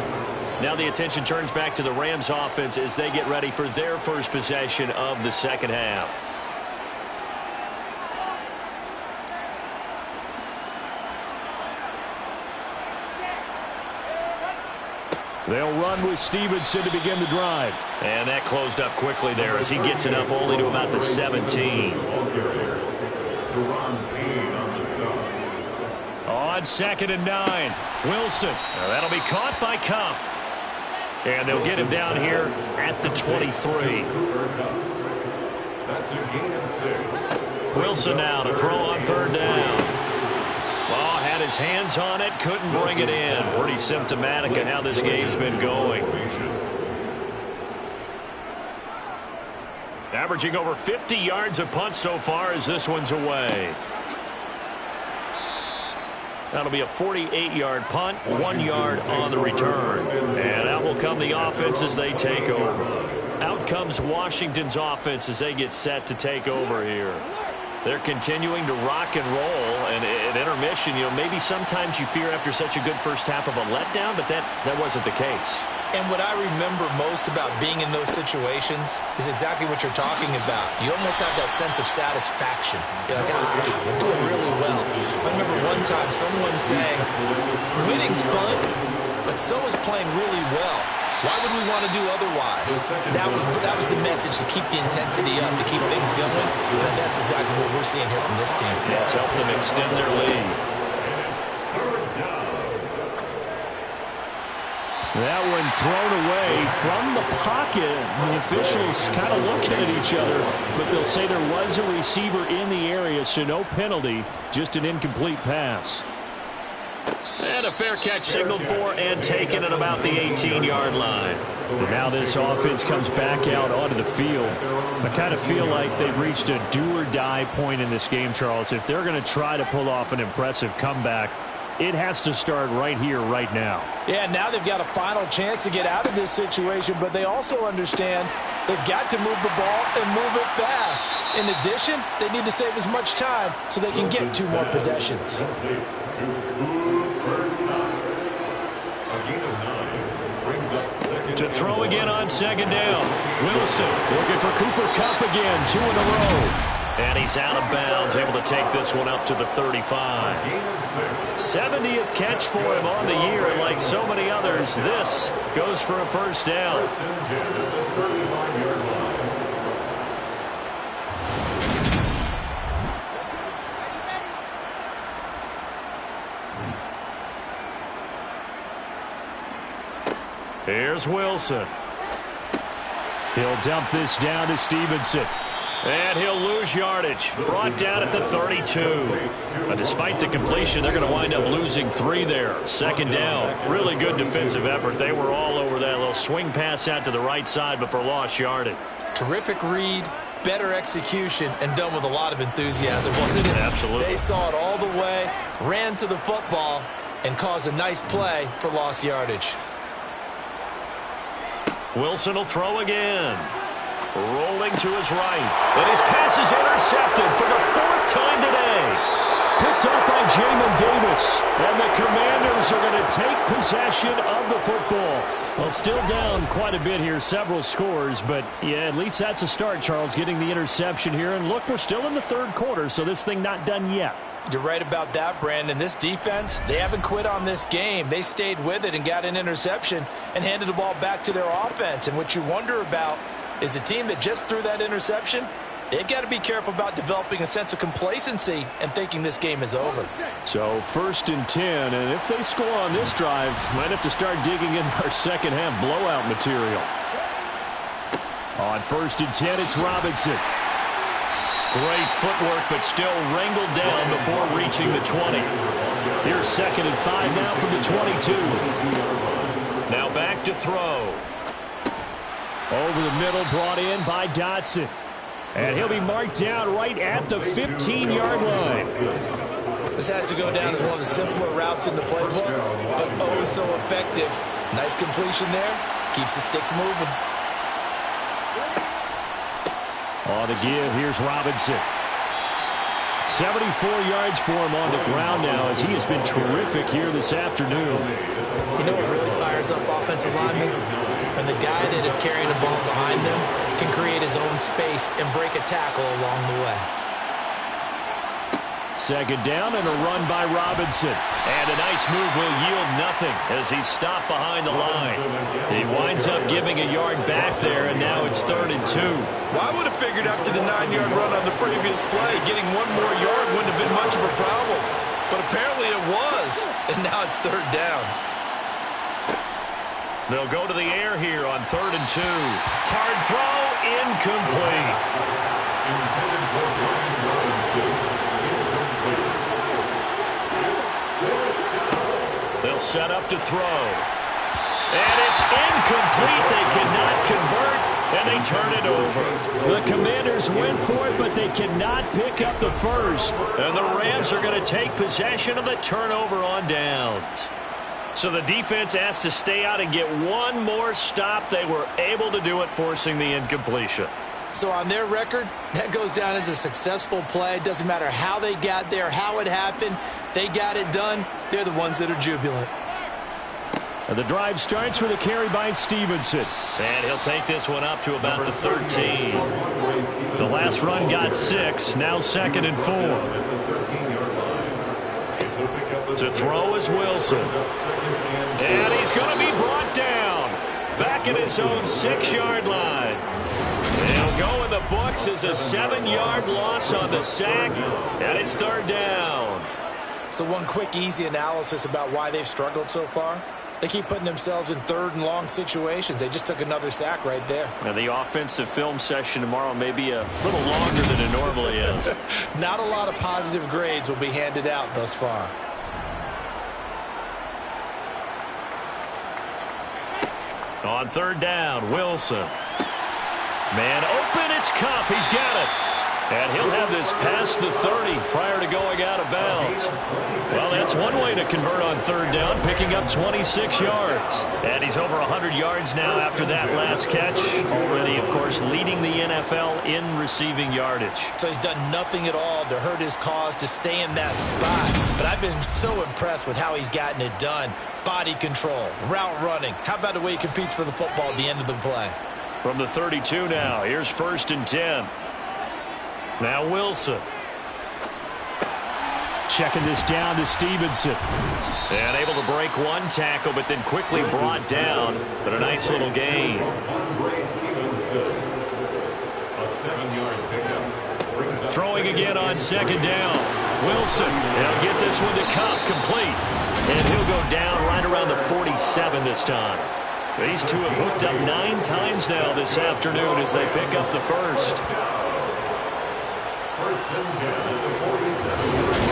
Now the attention turns back to the Rams offense as they get ready for their first possession of the second half. They'll run with Stevenson to begin the drive. And that closed up quickly there as he gets it up only to about the 17. On 2nd and 9, Wilson. Now that'll be caught by Kupp. And they'll get him down here at the 23. That's a gain of 6. Wilson now to throw on 3rd down. Oh, had his hands on it, couldn't bring it in. Pretty symptomatic of how this game's been going. Averaging over 50 yards a punt so far as this one's away. That'll be a 48-yard punt, 1 yard on the return. And out will come the offense as they take over. Out comes Washington's offense as they get set to take over here. They're continuing to rock and roll, and at intermission, you know, maybe sometimes you fear after such a good first half of a letdown, but that wasn't the case. And what I remember most about being in those situations is exactly what you're talking about. You almost have that sense of satisfaction. You're like, we're doing really well. I remember one time someone saying, winning's fun, but so is playing really well. Why would we want to do otherwise? That was the message, to keep the intensity up, to keep things going. And that's exactly what we're seeing here from this team. Yeah, to help them extend their lead. That one thrown away from the pocket. The officials kind of looking at each other, but they'll say there was a receiver in the area, so no penalty, just an incomplete pass. And a fair catch signaled for and taken at about the 18-yard line. And now this offense comes back out onto the field. I kind of feel like they've reached a do-or-die point in this game, Charles. If they're going to try to pull off an impressive comeback, it has to start right here, right now. Yeah, now they've got a final chance to get out of this situation, but they also understand they've got to move the ball and move it fast. In addition, they need to save as much time so they can get 2 more possessions. To throw again on second down. Wilson looking for Cooper Kupp again, 2 in a row. And he's out of bounds, able to take this one up to the 35. 70th catch for him on the year, and like so many others, this goes for a first down. Here's Wilson. He'll dump this down to Stevenson. And he'll lose yardage. Brought down at the 32. Despite the completion, they're going to wind up losing 3 there. Second down. Really good defensive effort. They were all over that little swing pass out to the right side before lost yardage. Terrific read, better execution, and done with a lot of enthusiasm, wasn't it? Absolutely. They saw it all the way, ran to the football, and caused a nice play for lost yardage. Wilson will throw again. Rolling to his right. And his pass is intercepted for the 4th time today. Picked up by Jamin Davis. And the Commanders are going to take possession of the football. Well, still down quite a bit here, several scores. But, yeah, at least that's a start, Charles, getting the interception here. And, look, we're still in the 3rd quarter, so this thing not done yet. You're right about that, Brandon. This defense, they haven't quit on this game. They stayed with it and got an interception and handed the ball back to their offense. And what you wonder about is a team that just threw that interception, they've got to be careful about developing a sense of complacency and thinking this game is over. So 1st and 10, and if they score on this drive, might have to start digging in our second half blowout material. On 1st and 10, it's Robinson. Great footwork, but still wrangled down before reaching the 20. Here's 2nd and 5 now from the 22. Now back to throw. Over the middle, brought in by Dotson. And he'll be marked down right at the 15-yard line. This has to go down as one of the simpler routes in the playbook, but oh so effective. Nice completion there. Keeps the sticks moving. On the give, here's Robinson. 74 yards for him on the ground now as he has been terrific here this afternoon. You know what really fires up offensive linemen? When the guy that is carrying the ball behind them can create his own space and break a tackle along the way. 2nd down and a run by Robinson. And a nice move will yield nothing as he's stopped behind the line. He winds up giving a yard back there, and now it's 3rd and 2. Well, I would have figured after the 9-yard run on the previous play, getting 1 more yard wouldn't have been much of a problem. But apparently it was, and now it's 3rd down. They'll go to the air here on 3rd and 2. Hard throw, incomplete. Intended for Brian Robinson. They'll set up to throw. And it's incomplete. They cannot convert, and they turn it over. The Commanders went for it, but they cannot pick up the first. And the Rams are going to take possession of the turnover on downs. So the defense has to stay out and get 1 more stop. They were able to do it, forcing the incompletion. So on their record, that goes down as a successful play. It doesn't matter how they got there, how it happened. They got it done. They're the ones that are jubilant. And the drive starts with a carry by Stevenson. And he'll take this one up to about the 13. The last run got 6. Now 2nd and 4. To throw is Wilson. And he's going to be brought down. Back at his own 6-yard line. They'll go in the books as a 7-yard loss on the sack. And it's 3rd down. So one quick, easy analysis about why they've struggled so far. They keep putting themselves in third and long situations. They just took another sack right there. Now, the offensive film session tomorrow may be a little longer than it normally is. Not a lot of positive grades will be handed out thus far. On third down, Wilson. Man open, it's Kupp. He's got it. And he'll have this past the 30 prior to going out of bounds. Well, that's one way to convert on third down, picking up 26 yards. And he's over 100 yards now after that last catch. Already, of course, leading the NFL in receiving yardage. So he's done nothing at all to hurt his cause to stay in that spot. But I've been so impressed with how he's gotten it done. Body control, route running. How about the way he competes for the football at the end of the play? From the 32 now, here's 1st and 10. Now Wilson. Checking this down to Stevenson. And able to break one tackle, but then quickly brought down. But a nice little gain. A 7-yard pickup brings up Throwing again on 2nd down. Wilson. He'll get this one to Kupp, complete. And he'll go down right around the 47 this time. These two have hooked up 9 times now this afternoon as they pick up the first. 1st and 10 at the 47.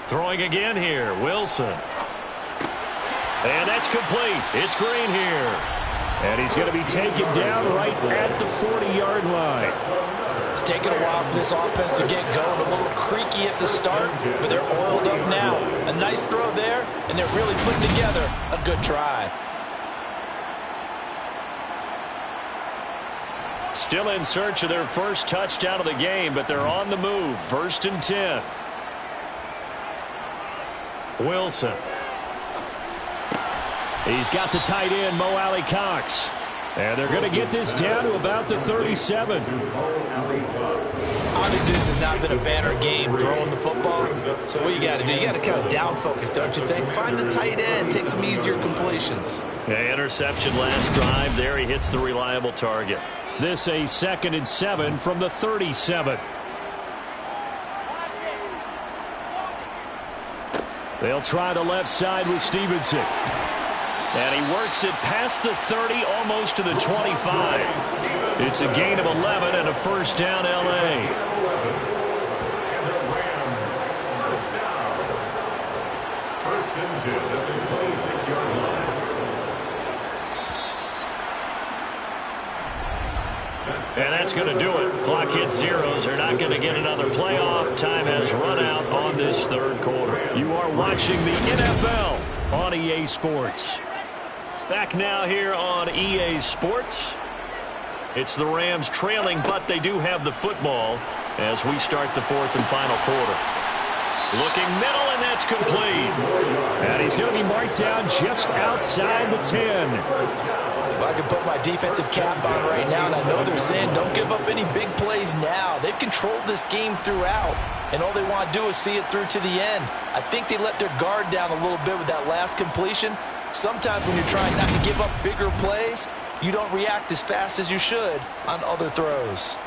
Throwing again here, Wilson. And that's complete. It's Green here. And he's going to be taken down right at the 40-yard line. It's taken a while for this offense to get going. A little creaky at the start, but they're oiled up now. A nice throw there, and they're really putting together a good drive. Still in search of their first touchdown of the game, but they're on the move. 1st and 10. Wilson. He's got the tight end, Mo Alley-Cox. And they're going to get this down to about the 37. Obviously, this has not been a banner game throwing the football. So what you got to do, you got to kind of down focus, don't you think? Find the tight end, take some easier completions. Yeah, interception last drive. There he hits the reliable target. This a 2nd and 7 from the 37. They'll try the left side with Stevenson. And he works it past the 30, almost to the 25. It's a gain of 11 and a 1st down, L.A. And the Rams, 1st down. 1st and 10 at the 26-yard line. And that's going to do it. Clock hits zeros. They're not going to get another playoff. Time has run out on this 3rd quarter. You are watching the NFL on EA Sports. Back now here on EA Sports. It's the Rams trailing, but they do have the football as we start the 4th and final quarter. Looking middle, and that's complete. And he's going to be marked down just outside the 10. Well, I can put my defensive cap on right now, and I know they're saying don't give up any big plays now. They've controlled this game throughout, and all they want to do is see it through to the end. I think they let their guard down a little bit with that last completion. Sometimes when you're trying not to give up bigger plays, you don't react as fast as you should on other throws.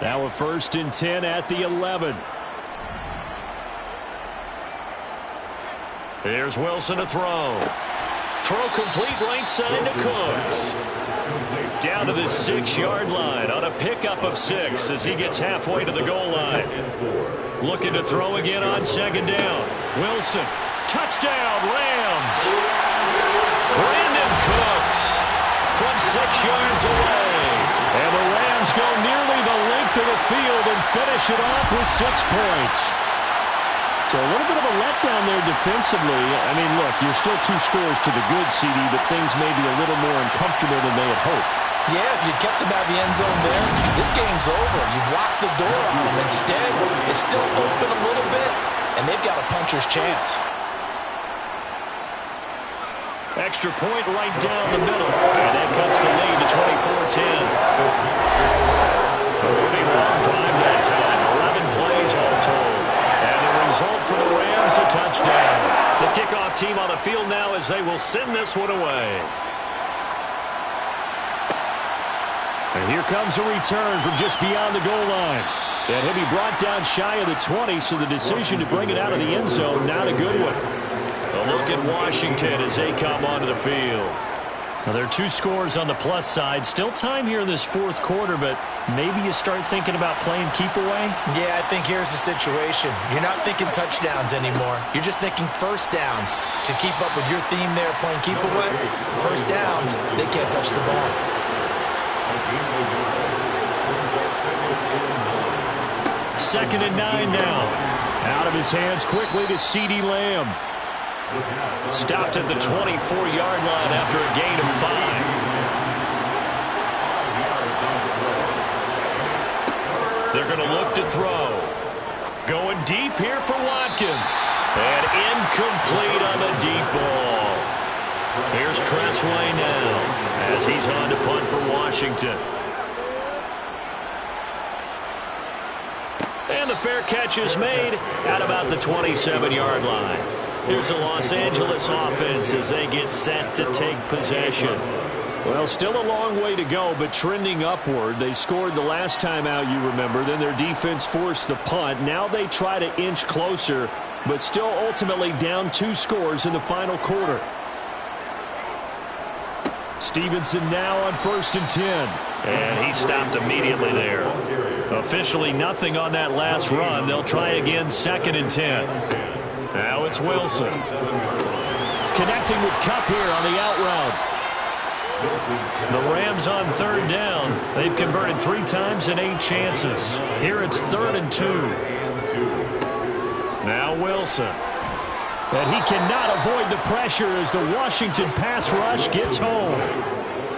Now a 1st and 10 at the 11. Here's Wilson to throw. Throw complete right side to Cooks. Down to the 6-yard line on a pickup of 6 as he gets halfway to the goal line. Looking to throw again on 2nd down. Wilson. Touchdown, Rams. Brandon Cooks from 6 yards away. And the Rams go nearly the length of the field and finish it off with 6 points. So a little bit of a letdown there defensively. I mean, look, you're still 2 scores to the good, CD, but things may be a little more uncomfortable than they had hoped. Yeah, if you kept them out of the end zone there, this game's over. You've locked the door on them. Instead, it's still open a little bit, and they've got a puncher's chance. Extra point right down the middle. And that cuts the lead to 24-10. A pretty long drive that time. 11 plays all told. And the result for the Rams, a touchdown. The kickoff team on the field now as they will send this one away. And here comes a return from just beyond the goal line. And he'll be brought down shy of the 20, so the decision to bring it out of the end zone, not a good one. A look at Washington as they come onto the field. Now, there are 2 scores on the plus side. Still time here in this fourth quarter, but maybe you start thinking about playing keep away? Yeah, I think here's the situation. You're not thinking touchdowns anymore. You're just thinking first downs. To keep up with your theme there, playing keep away, first downs, they can't touch the ball. Second and 9 now. Out of his hands quickly to CeeDee Lamb. Stopped at the 24-yard line after a gain of 5. They're going to look to throw. Going deep here for Watkins. And incomplete on the deep ball. Here's Tressway now as he's on to punt for Washington. And the fair catch is made at about the 27-yard line. Here's the Los Angeles offense as they get set to take possession. Well, still a long way to go, but trending upward. They scored the last time out, you remember. Then their defense forced the punt. Now they try to inch closer, but still ultimately down 2 scores in the final quarter. Stevenson now on 1st and 10. And he stopped immediately there. Officially nothing on that last run. They'll try again 2nd and 10. Now it's Wilson. Connecting with Kupp here on the out route. The Rams on 3rd down. They've converted 3 times in 8 chances. Here it's 3rd and 2. Now Wilson. And he cannot avoid the pressure as the Washington pass rush gets home.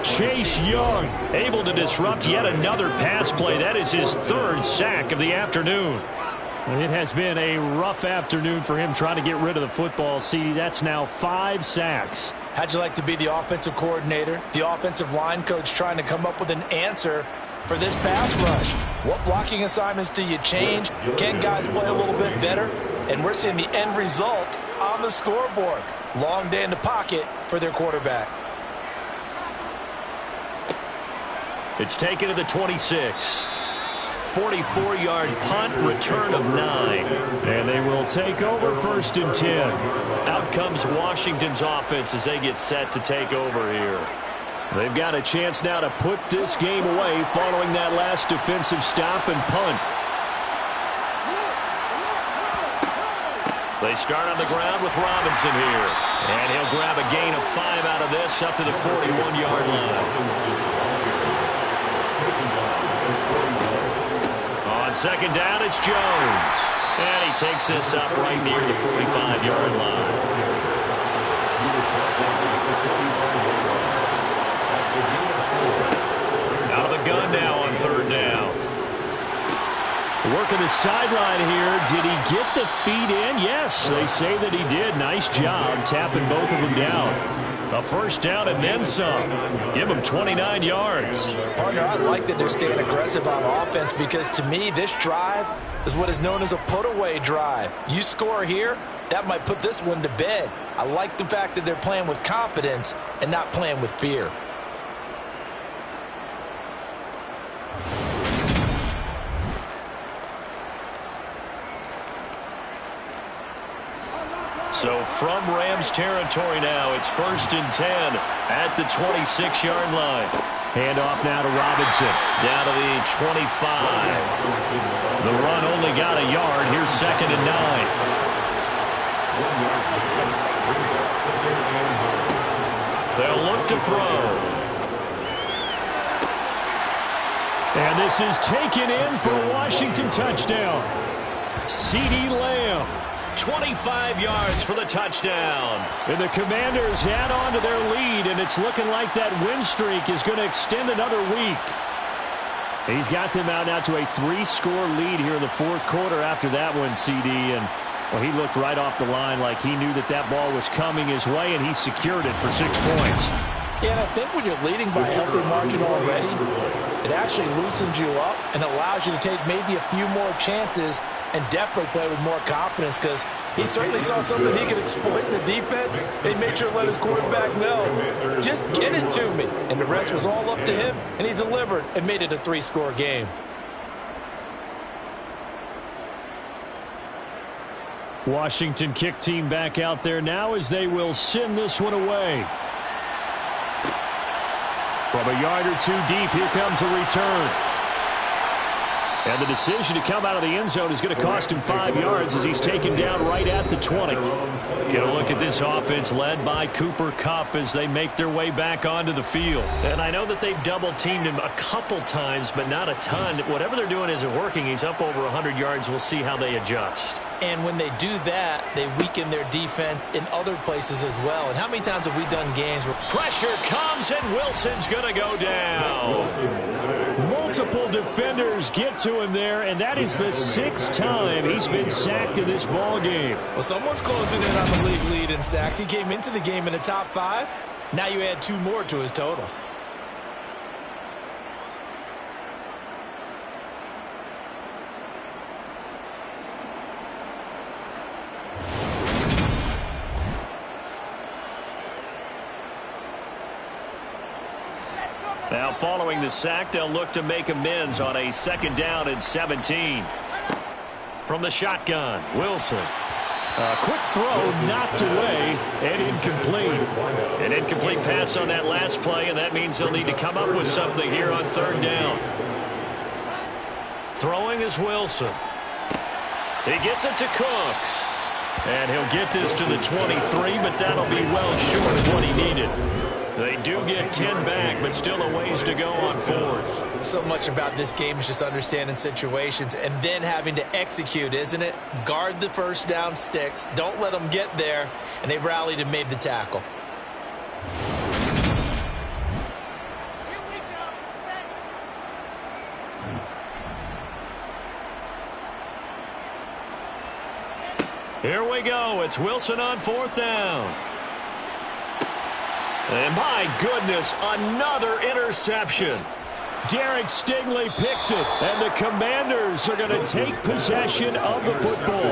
Chase Young able to disrupt yet another pass play. That is his 3rd sack of the afternoon. It has been a rough afternoon for him trying to get rid of the football. See, that's now 5 sacks. How'd you like to be the offensive coordinator, the offensive line coach trying to come up with an answer for this pass rush? What blocking assignments do you change? Can guys play a little bit better? And we're seeing the end result on the scoreboard. Long day in the pocket for their quarterback. It's taken to the 26. 44-yard punt, return of 9. And they will take over 1st and 10. Out comes Washington's offense as they get set to take over here. They've got a chance now to put this game away following that last defensive stop and punt. They start on the ground with Robinson here. And he'll grab a gain of 5 out of this up to the 41-yard line. On 2nd down, it's Jones. And he takes this up right near the 45-yard line. Out of the gun now on 3rd down. Working the sideline here. Did he get the feet in? Yes, they say that he did. Nice job tapping both of them down. A 1st down and then some. Give him 29 yards. Partner, I like that they're staying aggressive on offense because to me, this drive is what is known as a put-away drive. You score here, that might put this one to bed. I like the fact that they're playing with confidence and not playing with fear. So from Rams territory now, it's 1st and 10 at the 26-yard line. Handoff now to Robinson. Down to the 25. The run only got a yard. Here's 2nd and 9. They'll look to throw. And this is taken in for a Washington touchdown. CeeDee Lamb. 25 yards for the touchdown. And the Commanders add on to their lead, and it's looking like that win streak is going to extend another week. He's got them out now to a 3-score lead here in the 4th quarter after that one, CD. And, well, he looked right off the line like he knew that that ball was coming his way, and he secured it for 6 points. Yeah, and I think when you're leading by a healthy margin already, it actually loosens you up and allows you to take maybe a few more chances and definitely play with more confidence because he certainly saw something he could exploit in the defense. He made sure to let his quarterback know, just get it to me. And the rest was all up to him, and he delivered and made it a 3-score game. Washington kick team back out there now as they will send this one away. From a yard or two deep, here comes a return. And the decision to come out of the end zone is going to cost him 5 yards as he's taken down right at the 20. Get a look at this offense led by Cooper Kupp as they make their way back onto the field. And I know that they've double-teamed him a couple times, but not a ton. Whatever they're doing isn't working. He's up over 100 yards. We'll see how they adjust. And when they do that, they weaken their defense in other places as well. And how many times have we done games where pressure comes and Wilson's going to go down? Multiple defenders get to him there, and that is the 6th time he's been sacked in this ball game. Well, someone's closing in on the league lead in sacks. He came into the game in the top 5. Now you add 2 more to his total. Now following the sack, they'll look to make amends on a 2nd down and 17. From the shotgun, Wilson. A quick throw knocked away and incomplete. An incomplete pass on that last play, and that means they'll need to come up with something here on 3rd down. Throwing is Wilson. He gets it to Cooks. And he'll get this to the 23, but that'll be well short of what he needed. They do get 10 back, but still a ways to go on 4th. So much about this game is just understanding situations and then having to execute, isn't it? Guard the first down sticks. Don't let them get there. And they rallied and made the tackle. Here we go. It's Wilson on 4th down. And my goodness, another interception. Derek Stingley picks it, and the Commanders are going to take possession of the football.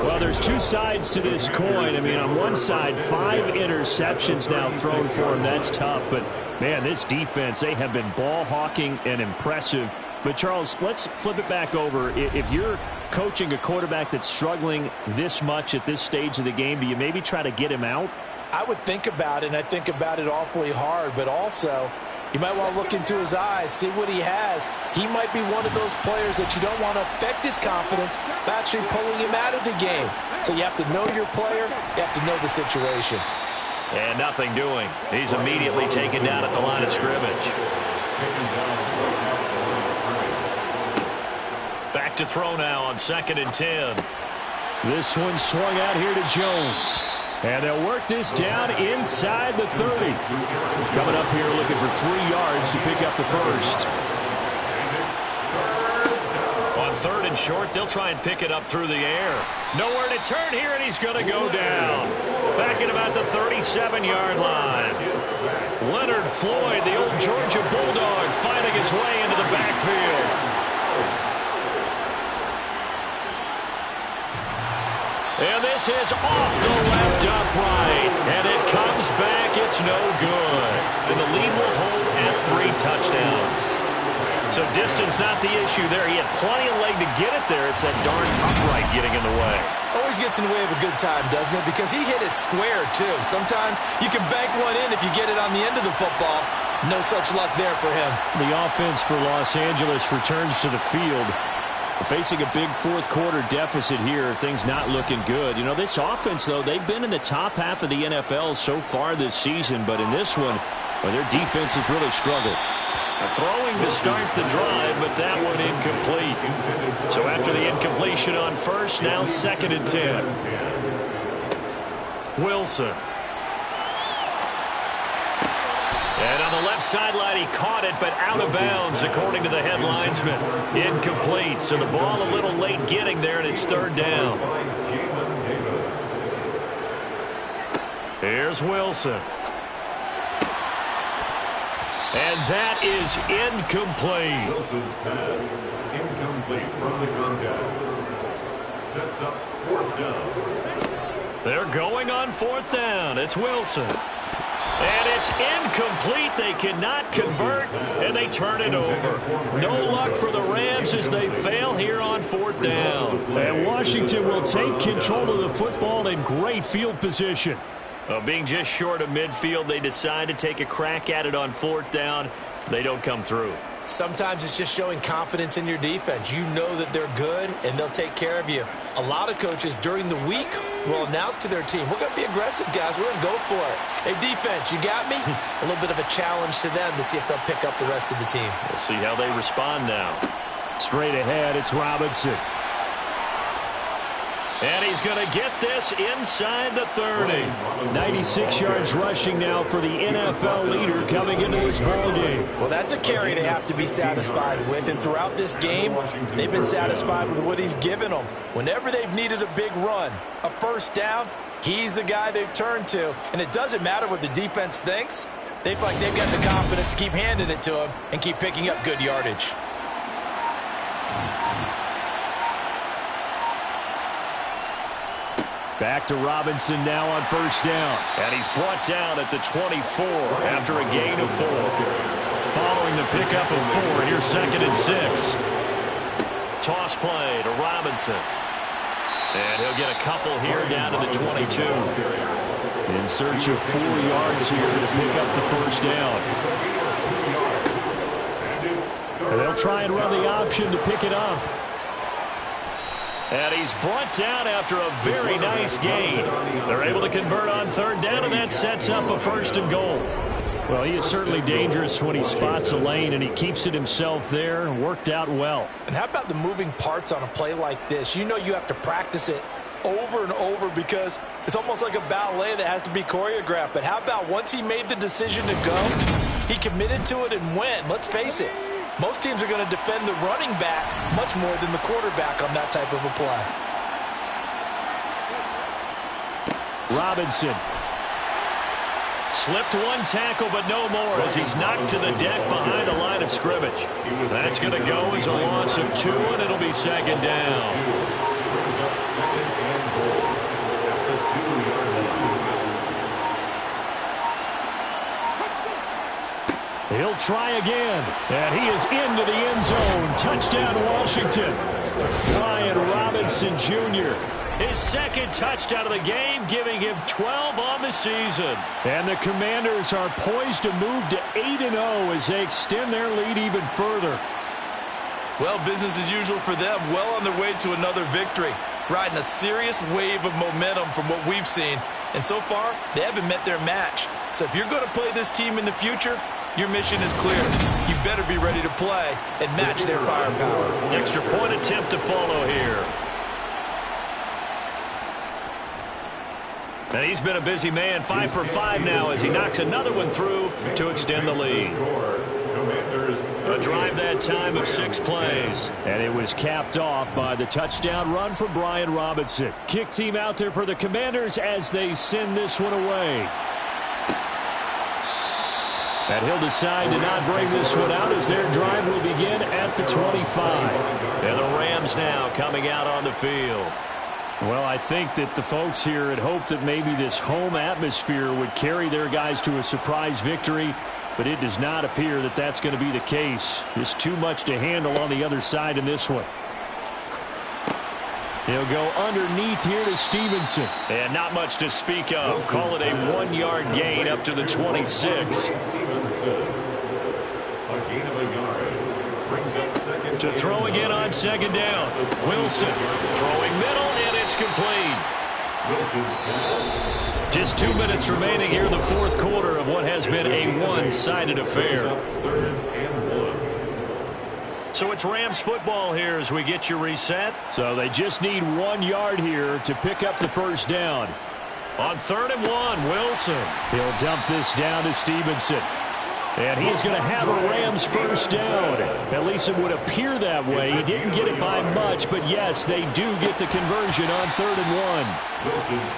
Well, there's 2 sides to this coin. I mean, on one side, 5 interceptions now thrown for him. That's tough. But, man, this defense, they have been ball hawking and impressive. But, Charles, let's flip it back over. If you're coaching a quarterback that's struggling this much at this stage of the game, do you maybe try to get him out? I would think about it, and I think about it awfully hard, but also you might want to look into his eyes, see what he has. He might be one of those players that you don't want to affect his confidence by actually pulling him out of the game. So you have to know your player, you have to know the situation. And nothing doing. He's immediately taken down at the line of scrimmage. Back to throw now on 2nd and 10. This one swung out here to Jones. And they'll work this down inside the 30. Coming up here looking for 3 yards to pick up the first. On 3rd and short, they'll try and pick it up through the air. Nowhere to turn here, and he's going to go down. Back at about the 37-yard line. Leonard Floyd, the old Georgia Bulldog, finding his way into the backfield. And this is off the left upright. And it comes back. It's no good. And the lead will hold at 3 touchdowns. So distance not the issue there. He had plenty of leg to get it there. It's that darn upright getting in the way. Always gets in the way of a good time, doesn't it? Because he hit it square, too. Sometimes you can bank one in if you get it on the end of the football. No such luck there for him. The offense for Los Angeles returns to the field. Facing a big 4th quarter deficit here, things not looking good. You know, this offense, though, they've been in the top half of the NFL so far this season, but in this one, well, their defense has really struggled. Throwing to start the drive, but that one incomplete. So after the incompletion on 1st, now 2nd and 10. Wilson. And on the left sideline, he caught it, but out of bounds, according to the head linesman. Incomplete, so the ball a little late getting there, and it's 3rd down. Here's Wilson. And that is incomplete. Wilson's pass, incomplete from the contact. sets up 4th down. They're going on 4th down. It's Wilson. And it's incomplete. They cannot convert, and they turn it over. No luck for the Rams as they fail here on 4th down. And Washington will take control of the football in great field position. Well, being just short of midfield, they decide to take a crack at it on 4th down. They don't come through. Sometimes it's just showing confidence in your defense. You know that they're good, and they'll take care of you. A lot of coaches during the week will announce to their team, we're going to be aggressive, guys. We're going to go for it. Hey, defense, you got me? A little bit of a challenge to them to see if they'll pick up the rest of the team. We'll see how they respond now. Straight ahead, it's Robinson. And he's going to get this inside the 30. 96 yards rushing now for the NFL leader coming into this ball game. Well, that's a carry they have to be satisfied with. And throughout this game, they've been satisfied with what he's given them. Whenever they've needed a big run, a 1st down, he's the guy they've turned to. And it doesn't matter what the defense thinks. They feel like they've got the confidence to keep handing it to him and keep picking up good yardage. Back to Robinson now on 1st down. And he's brought down at the 24 after a gain of 4. Following the pickup of 4, here's 2nd and 6. Toss play to Robinson. And he'll get a couple here down to the 22. In search of 4 yards here to pick up the 1st down. And they'll try and run the option to pick it up. And he's brought down after a very nice gain. They're able to convert on 3rd down, and that sets up a 1st and goal. Well, he is certainly dangerous when he spots a lane, and he keeps it himself there and worked out well. And how about the moving parts on a play like this? You know you have to practice it over and over because it's almost like a ballet that has to be choreographed. But how about once he made the decision to go, he committed to it and went. Let's face it. Most teams are going to defend the running back much more than the quarterback on that type of a play. Robinson. Slipped one tackle, but no more as he's knocked to the deck behind the line of scrimmage. That's going to go as a loss of 2, and it'll be 2nd down. Brings up 2nd and goal at the 2-yard line. He'll try again, and he is into the end zone. Touchdown, Washington. Brian Robinson, Jr. His 2nd touchdown of the game, giving him 12 on the season. And the Commanders are poised to move to 8-0 as they extend their lead even further. Well, business as usual for them. Well on their way to another victory. Riding a serious wave of momentum from what we've seen. And so far, they haven't met their match. So if you're going to play this team in the future, your mission is clear. You better be ready to play and match their firepower. Extra point attempt to follow here. And he's been a busy man, 5 for 5 now as he knocks another one through to extend the lead. A drive that time of 6 plays. And it was capped off by the touchdown run for Brian Robinson. Kick team out there for the Commanders as they send this one away. And he'll decide to not bring this one out as their drive will begin at the 25. And the Rams now coming out on the field. Well, I think that the folks here had hoped that maybe this home atmosphere would carry their guys to a surprise victory, but it does not appear that that's going to be the case. Just too much to handle on the other side in this one. He'll go underneath here to Stevenson. And not much to speak of. Call it a 1-yard gain up to the 26. Stevenson, a gain of a yard. Brings up 2nd. To throw again on 2nd down. Wilson throwing middle, and it's complete. Wilson's pass. Just 2 minutes remaining here in the 4th quarter of what has been a one-sided affair. 3rd and 1. So it's Rams football here as we get you reset. So they just need 1 yard here to pick up the 1st down. On 3rd and 1, Wilson. He'll dump this down to Stevenson. And he's going to have a Rams 1st down. At least it would appear that way. He didn't get it by much, but yes, they do get the conversion on 3rd and 1.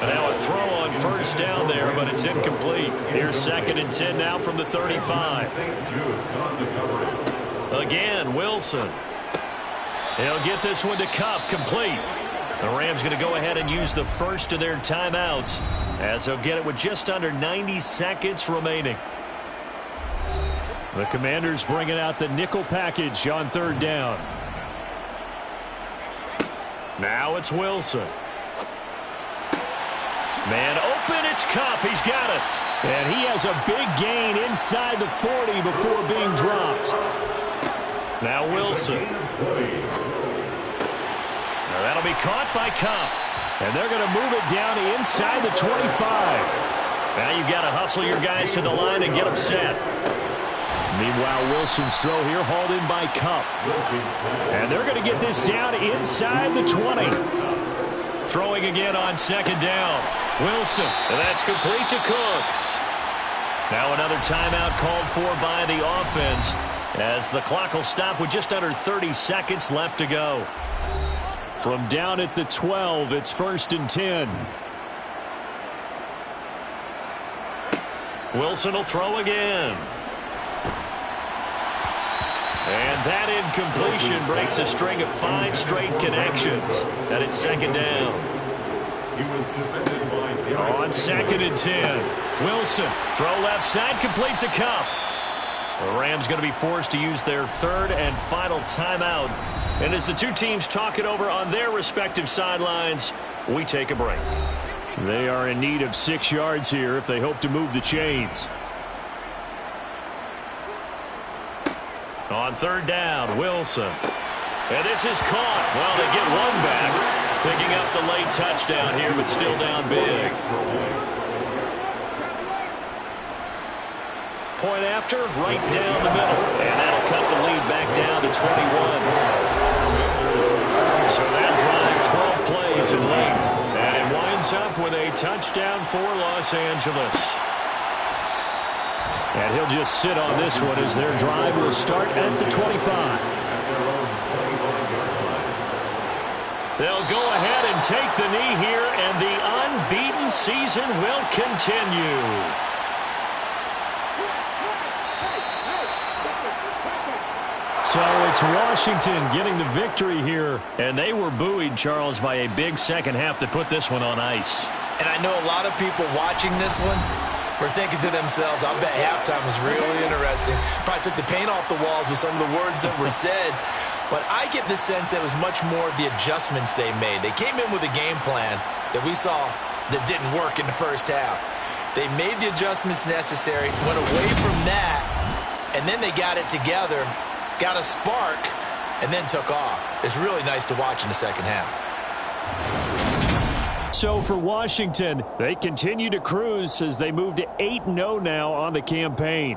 And now a throw on 1st down there, but it's incomplete. Here's 2nd and 10 now from the 35. Again, Wilson. He'll get this one to Kupp, complete. The Rams going to go ahead and use the first of their timeouts as they'll get it with just under 90 seconds remaining. The Commanders bringing out the nickel package on third down. Now it's Wilson. Man open, it's Kupp. He's got it. And he has a big gain inside the 40 before being dropped. Now Wilson. Now that'll be caught by Kupp. And they're going to move it down to inside the 25. Now you've got to hustle your guys to the line and get them set. Meanwhile, Wilson's throw here hauled in by Kupp. And they're going to get this down inside the 20. Throwing again on second down. Wilson, and that's complete to Cooks. Now another timeout called for by the offense as the clock will stop with just under 30 seconds left to go. From down at the 12, it's 1st and 10. Wilson will throw again. And that incompletion breaks a string of 5 straight connections. And it's second down. He was defended by On 2nd and 10. Wilson, throw left side, complete to Kupp. The Rams going to be forced to use their third and final timeout. And as the two teams talk it over on their respective sidelines, we take a break. They are in need of 6 yards here if they hope to move the chains. On third down, Wilson. And this is caught. Well, they get one back. Picking up the late touchdown here, but still down big. Point after, right down the middle. And that'll cut the lead back down to 21. So that drive, 12 plays in length. And it winds up with a touchdown for Los Angeles. And he'll just sit on this one as their drive will start at the 25. They'll go ahead and take the knee here, and the unbeaten season will continue. So it's Washington getting the victory here. And they were buoyed, Charles, by a big second half to put this one on ice. And I know a lot of people watching this one were thinking to themselves, I bet halftime was really interesting. Probably took the paint off the walls with some of the words that were said. But I get the sense that it was much more of the adjustments they made. They came in with a game plan that we saw that didn't work in the first half. They made the adjustments necessary, went away from that, and then they got it together, got a spark, and then took off. It's really nice to watch in the second half. So for Washington, they continue to cruise as they move to 8-0 now on the campaign.